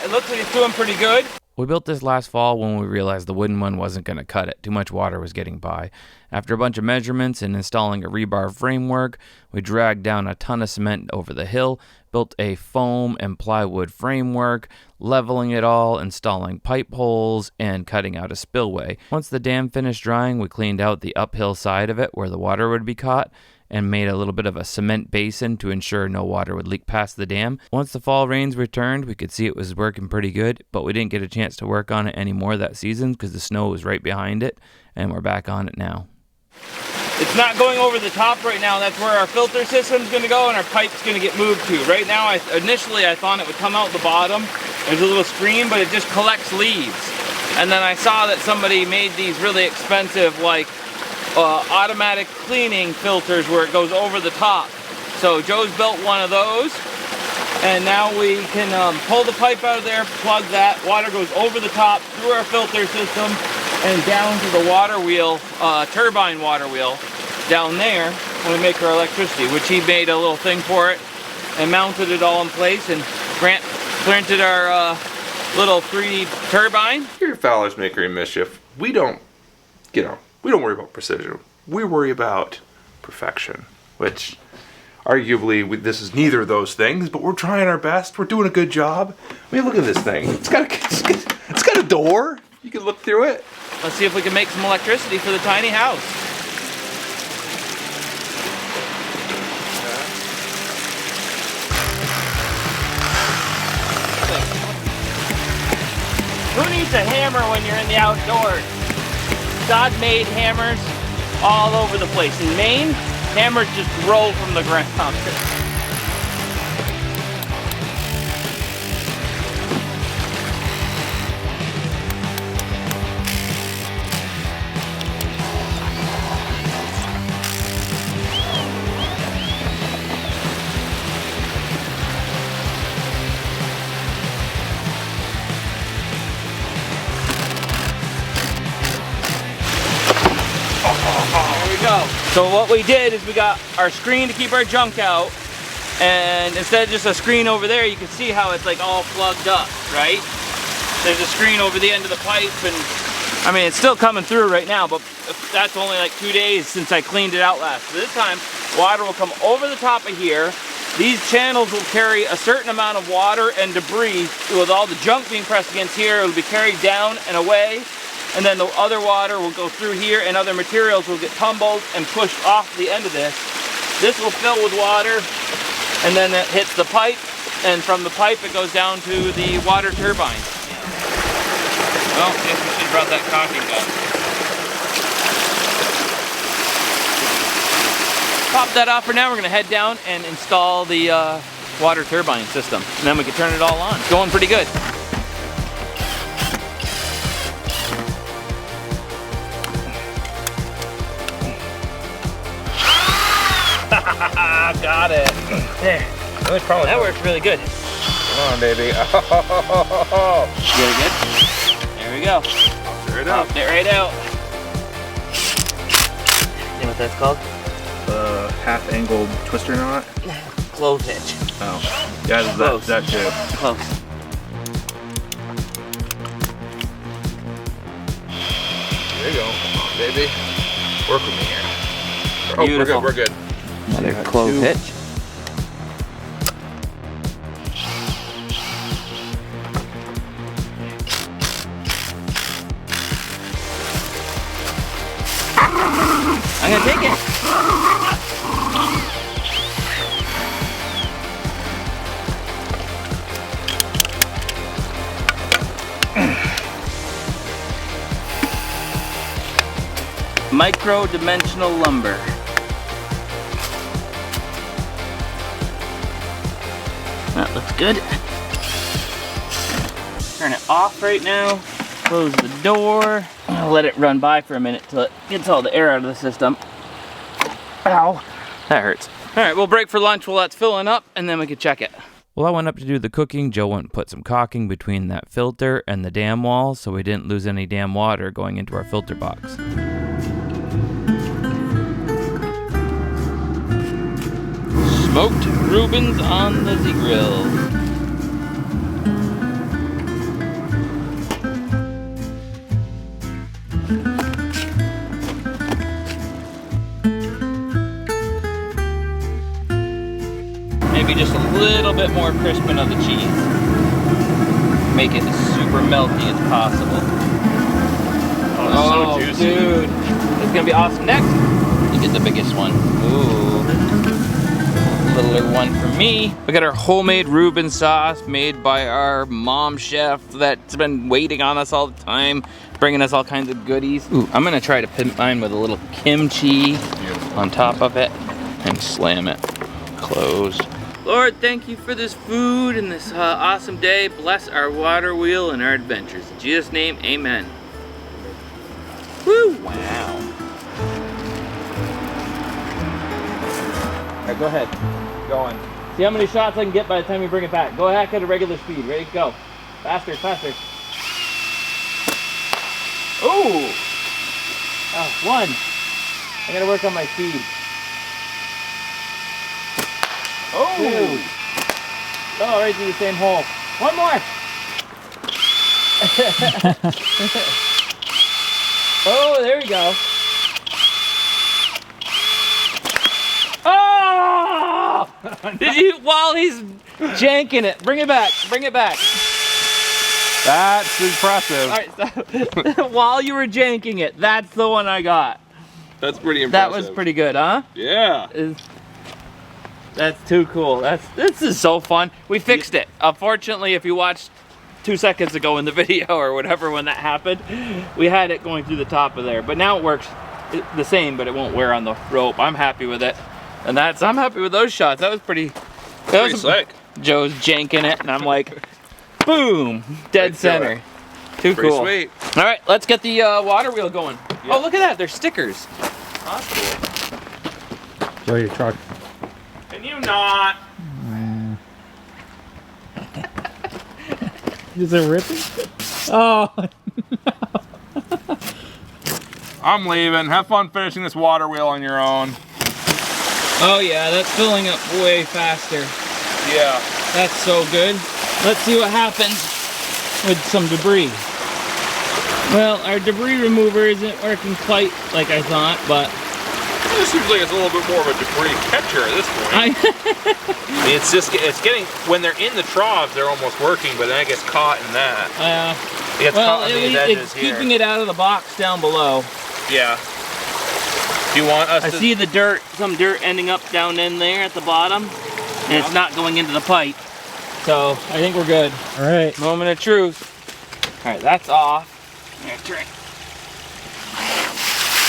it looks like it's doing pretty good. We built this last fall when we realized the wooden one wasn't going to cut it. Too much water was getting by. After a bunch of measurements and installing a rebar framework, we dragged down a ton of cement over the hill, built a foam and plywood framework, leveling it all, installing pipe holes, and cutting out a spillway. Once the dam finished drying, we cleaned out the uphill side of it where the water would be caught, and made a little bit of a cement basin to ensure no water would leak past the dam. Once the fall rains returned, we could see it was working pretty good, but we didn't get a chance to work on it anymore that season because the snow was right behind it, and we're back on it now. It's not going over the top right now. That's where our filter system's gonna go and our pipe's gonna get moved to. Right now, initially I thought it would come out the bottom. There's a little screen, but it just collects leaves. And then I saw that somebody made these really expensive, like, automatic cleaning filters where it goes over the top. So Joe's built one of those, and now we can pull the pipe out of there, plug that, water goes over the top through our filter system and down to the water wheel, turbine water wheel down there when we make our electricity, which he made a little thing for it and mounted it all in place, and Grant printed our little 3D turbine. Here at Fowler's Makery and Mischief, we don't worry about precision. We worry about perfection, which arguably this is neither of those things, but we're trying our best. We're doing a good job. I mean, look at this thing. It's got a door. You can look through it. Let's see if we can make some electricity for the tiny house. Who needs a hammer when you're in the outdoors? God made hammers all over the place. In Maine, hammers just roll from the ground. So what we did is we got our screen to keep our junk out, and instead of just a screen over there, you can see how it's like all plugged up, right? There's a screen over the end of the pipe, and I mean, it's still coming through right now, but that's only like 2 days since I cleaned it out last. So this time, water will come over the top of here. These channels will carry a certain amount of water and debris. With all the junk being pressed against here, it will be carried down and away. And then the other water will go through here, and other materials will get tumbled and pushed off the end of this. This will fill with water, and then it hits the pipe, and from the pipe it goes down to the water turbine. Well, I guess we should have brought that caulking gun. Pop that off for now. We're gonna head down and install the water turbine system, and then we can turn it all on. It's going pretty good. Got it. There. That works really good. Come on, baby. Really good. There we go. Popped it right out. Popped it right out. You know what that's called? Half-angled twister knot. Clove hitch. Oh, yeah, that too. Close. There you go. Come on, baby. Work with me here. Oh, Beautiful. we're good. Another clove hitch. I'm gonna take it. Micro-dimensional lumber. That looks good. Turn it off right now. Close the door. I'll let it run by for a minute till it gets all the air out of the system. Ow, that hurts. All right, we'll break for lunch while that's filling up, and then we can check it. While I went up to do the cooking, Joe went and put some caulking between that filter and the dam wall so we didn't lose any dam water going into our filter box. Smoked Reubens on the Z-Grill. Maybe just a little bit more crisping of the cheese. Make it as super melty as possible. Oh, so juicy. Dude. It's gonna be awesome. Next, you get the biggest one. Ooh. Littler one for me. We got our homemade Reuben sauce made by our mom chef that's been waiting on us all the time, bringing us all kinds of goodies. Ooh, I'm gonna try to pimp mine with a little kimchi on top of it and slam it closed. Lord, thank you for this food and this awesome day. Bless our water wheel and our adventures. In Jesus' name, amen. Woo! Wow. All right, go ahead. Going. See how many shots I can get by the time you bring it back. Go ahead at a regular speed. Ready, go. Faster, faster. Ooh! Oh, one. I gotta work on my speed. Oh! Two. Oh, right through the same hole. One more! Oh, there we go. Oh! Did you, while he's janking it, bring it back, bring it back. That's impressive. All right, stop. While you were janking it, that's the one I got. That's pretty That impressive. was pretty good, huh? Yeah. That's too cool. This is so fun. We fixed it. Unfortunately, if you watched 2 seconds ago in the video or whatever when that happened, we had it going through the top of there. But now it works the same, but it won't wear on the rope. I'm happy with it. And I'm happy with those shots. That was pretty Sick. Joe's janking it, and I'm like, boom, dead center. Too Pretty cool. sweet. All right, let's get the water wheel going. Yeah. Oh, look at that. They're stickers. That's cool. Show your truck. Can you not? Is it ripping? Oh. I'm leaving. Have fun finishing this water wheel on your own. Oh yeah, that's filling up way faster. Yeah. That's so good. Let's see what happens with some debris. Well, our debris remover isn't working quite like I thought, but This seems like it's a little bit more of a debris catcher at this point. I mean, it's getting, when they're in the troughs, they're almost working, but then it gets caught in that. It gets caught in these edges it's here. keeping it out of the box down below. Yeah. Do you want us I see the dirt, some dirt ending up down in there at the bottom, and it's not going into the pipe. So I think we're good. All right. Moment of truth. All right, that's off. Here,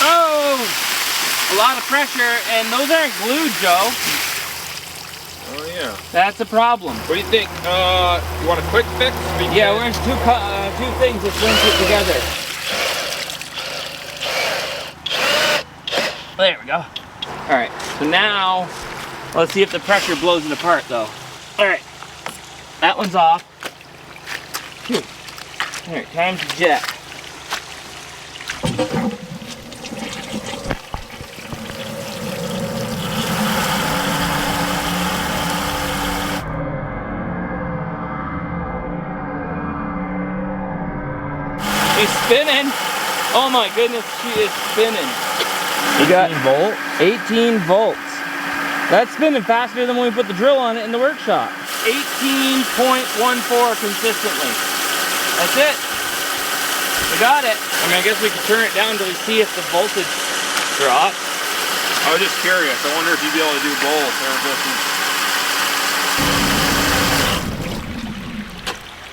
oh! A lot of pressure, and those aren't glued, Joe. Oh yeah. That's a problem. What do you think? You want a quick fix? Yeah, there's two things that link it together. There we go. All right, so now let's see if the pressure blows it apart, though. All right, that one's off. Phew. All right, time to jet. She's spinning. Oh my goodness, she is spinning. We got 18 volts. That's spinning faster than when we put the drill on it in the workshop. 18.14 consistently. That's it. We got it. I mean, I guess we could turn it down to see if the voltage drops. I was just curious. I wonder if you'd be able to do both or just...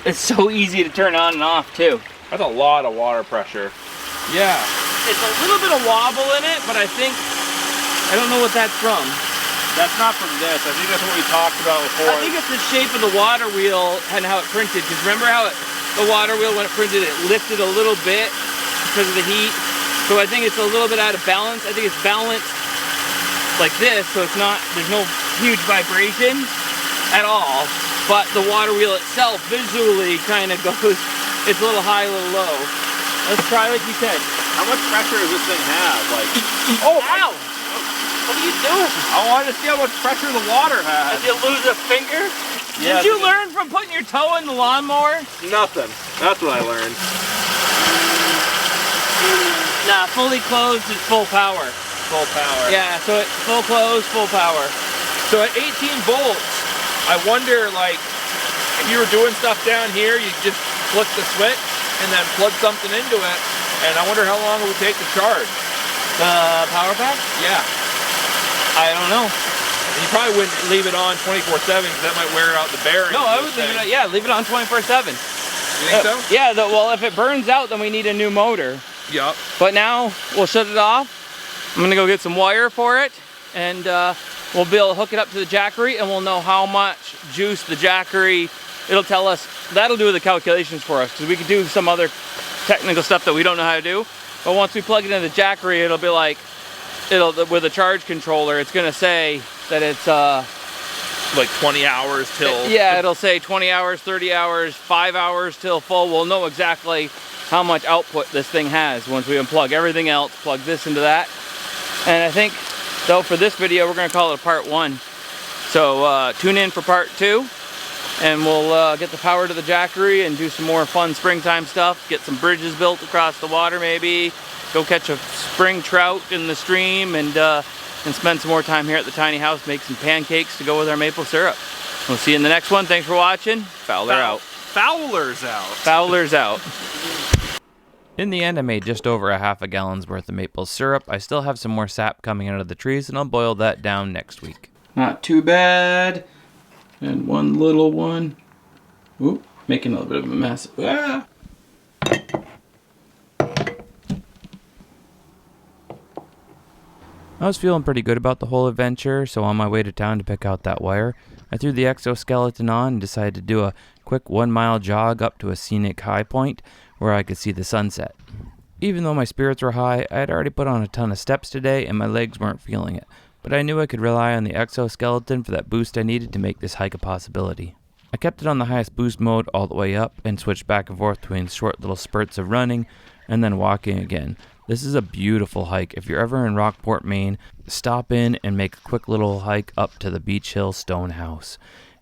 It's so easy to turn on and off too. That's a lot of water pressure. Yeah. It's a little bit of wobble in it, but I don't know what that's from. That's not from this. I think that's what we talked about before. I think it's the shape of the water wheel and how it printed. Because remember how the water wheel when it printed, it lifted a little bit because of the heat. So I think it's a little bit out of balance. I think it's balanced like this, so it's not, there's no huge vibration at all. But the water wheel itself visually kind of goes, it's a little high, a little low. Let's try like you said. How much pressure does this thing have? Like, Oh, ow! What are you doing? I wanted to see how much pressure the water has. Did you lose a finger? Yeah, Did you learn from putting your toe in the lawnmower? Nothing. That's what I learned. Nah, fully closed is full power. Full power. Yeah, so it's full closed, full power. So at 18 volts, I wonder, like, if you were doing stuff down here, you just flick the switch and then plug something into it, and I wonder how long it would take to charge. The power pack? Yeah. I don't know. You probably wouldn't leave it on 24/7 because that might wear out the bearing. No, I would leave it on, yeah, leave it on 24/7. You think so? Yeah, well, if it burns out, then we need a new motor. Yup. But now, we'll shut it off. I'm gonna go get some wire for it, and we'll be able to hook it up to the Jackery, and we'll know how much juice the Jackery, it'll tell us, that'll do the calculations for us, because we could do some other technical stuff that we don't know how to do. But once we plug it into the Jackery, it'll be like, with a charge controller, it's gonna say that it's like 20 hours till... Yeah, it'll say 20 hours, 30 hours, 5 hours till full. We'll know exactly how much output this thing has once we unplug everything else, plug this into that. And I think, though, for this video, we're gonna call it a part 1. So tune in for part 2, and we'll get the power to the Jackery and do some more fun springtime stuff, get some bridges built across the water maybe, go catch a spring trout in the stream, and spend some more time here at the tiny house, make some pancakes to go with our maple syrup. We'll see you in the next one. Thanks for watching. Fowler out. Fowler's out. Fowler's out. In the end, I made just over a half a gallon's worth of maple syrup. I still have some more sap coming out of the trees, and I'll boil that down next week. Not too bad. And one little one. Oop, making a little bit of a mess. Ah. I was feeling pretty good about the whole adventure, so on my way to town to pick out that wire, I threw the Exoskeleton on and decided to do a quick 1 mile jog up to a scenic high point where I could see the sunset. Even though my spirits were high, I had already put on a ton of steps today and my legs weren't feeling it, but I knew I could rely on the Exoskeleton for that boost I needed to make this hike a possibility. I kept it on the highest boost mode all the way up and switched back and forth between short little spurts of running and then walking again. This is a beautiful hike. If you're ever in Rockport, Maine, stop in and make a quick little hike up to the Beach Hill Stone House.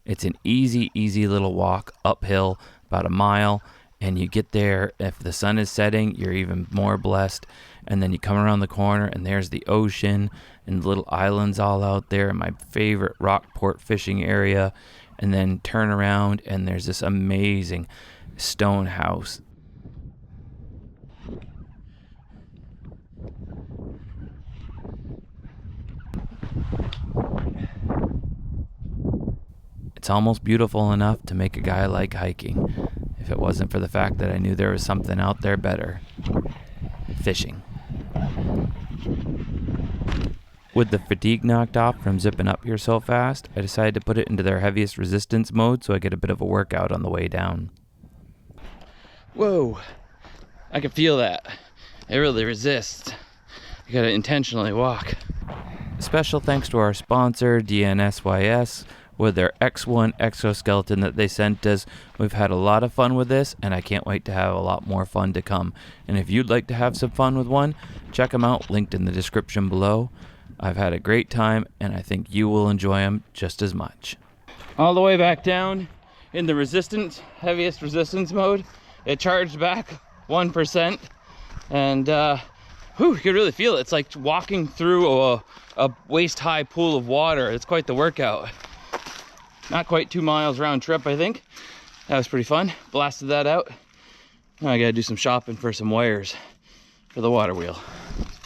It's an easy little walk uphill, about a mile, and you get there. If the sun is setting, you're even more blessed. And then you come around the corner and there's the ocean and the little islands all out there, my favorite Rockport fishing area. And then turn around and there's this amazing stone house. It's almost beautiful enough to make a guy like hiking, if it wasn't for the fact that I knew there was something out there better. Fishing. With the fatigue knocked off from zipping up here so fast, I decided to put it into their heaviest resistance mode so I get a bit of a workout on the way down. Whoa, I can feel that. It really resists. You gotta intentionally walk. Special thanks to our sponsor, DNSYS, with their X1 exoskeleton that they sent us. We've had a lot of fun with this, and I can't wait to have a lot more fun to come. And if you'd like to have some fun with one, check them out, linked in the description below. I've had a great time, and I think you will enjoy them just as much. All the way back down in the resistance, heaviest resistance mode, it charged back 1%, and you can really feel it. It's like walking through a waist-high pool of water. It's quite the workout. Not quite 2 miles round trip, I think. That was pretty fun. Blasted that out. Now I gotta do some shopping for some wires for the water wheel.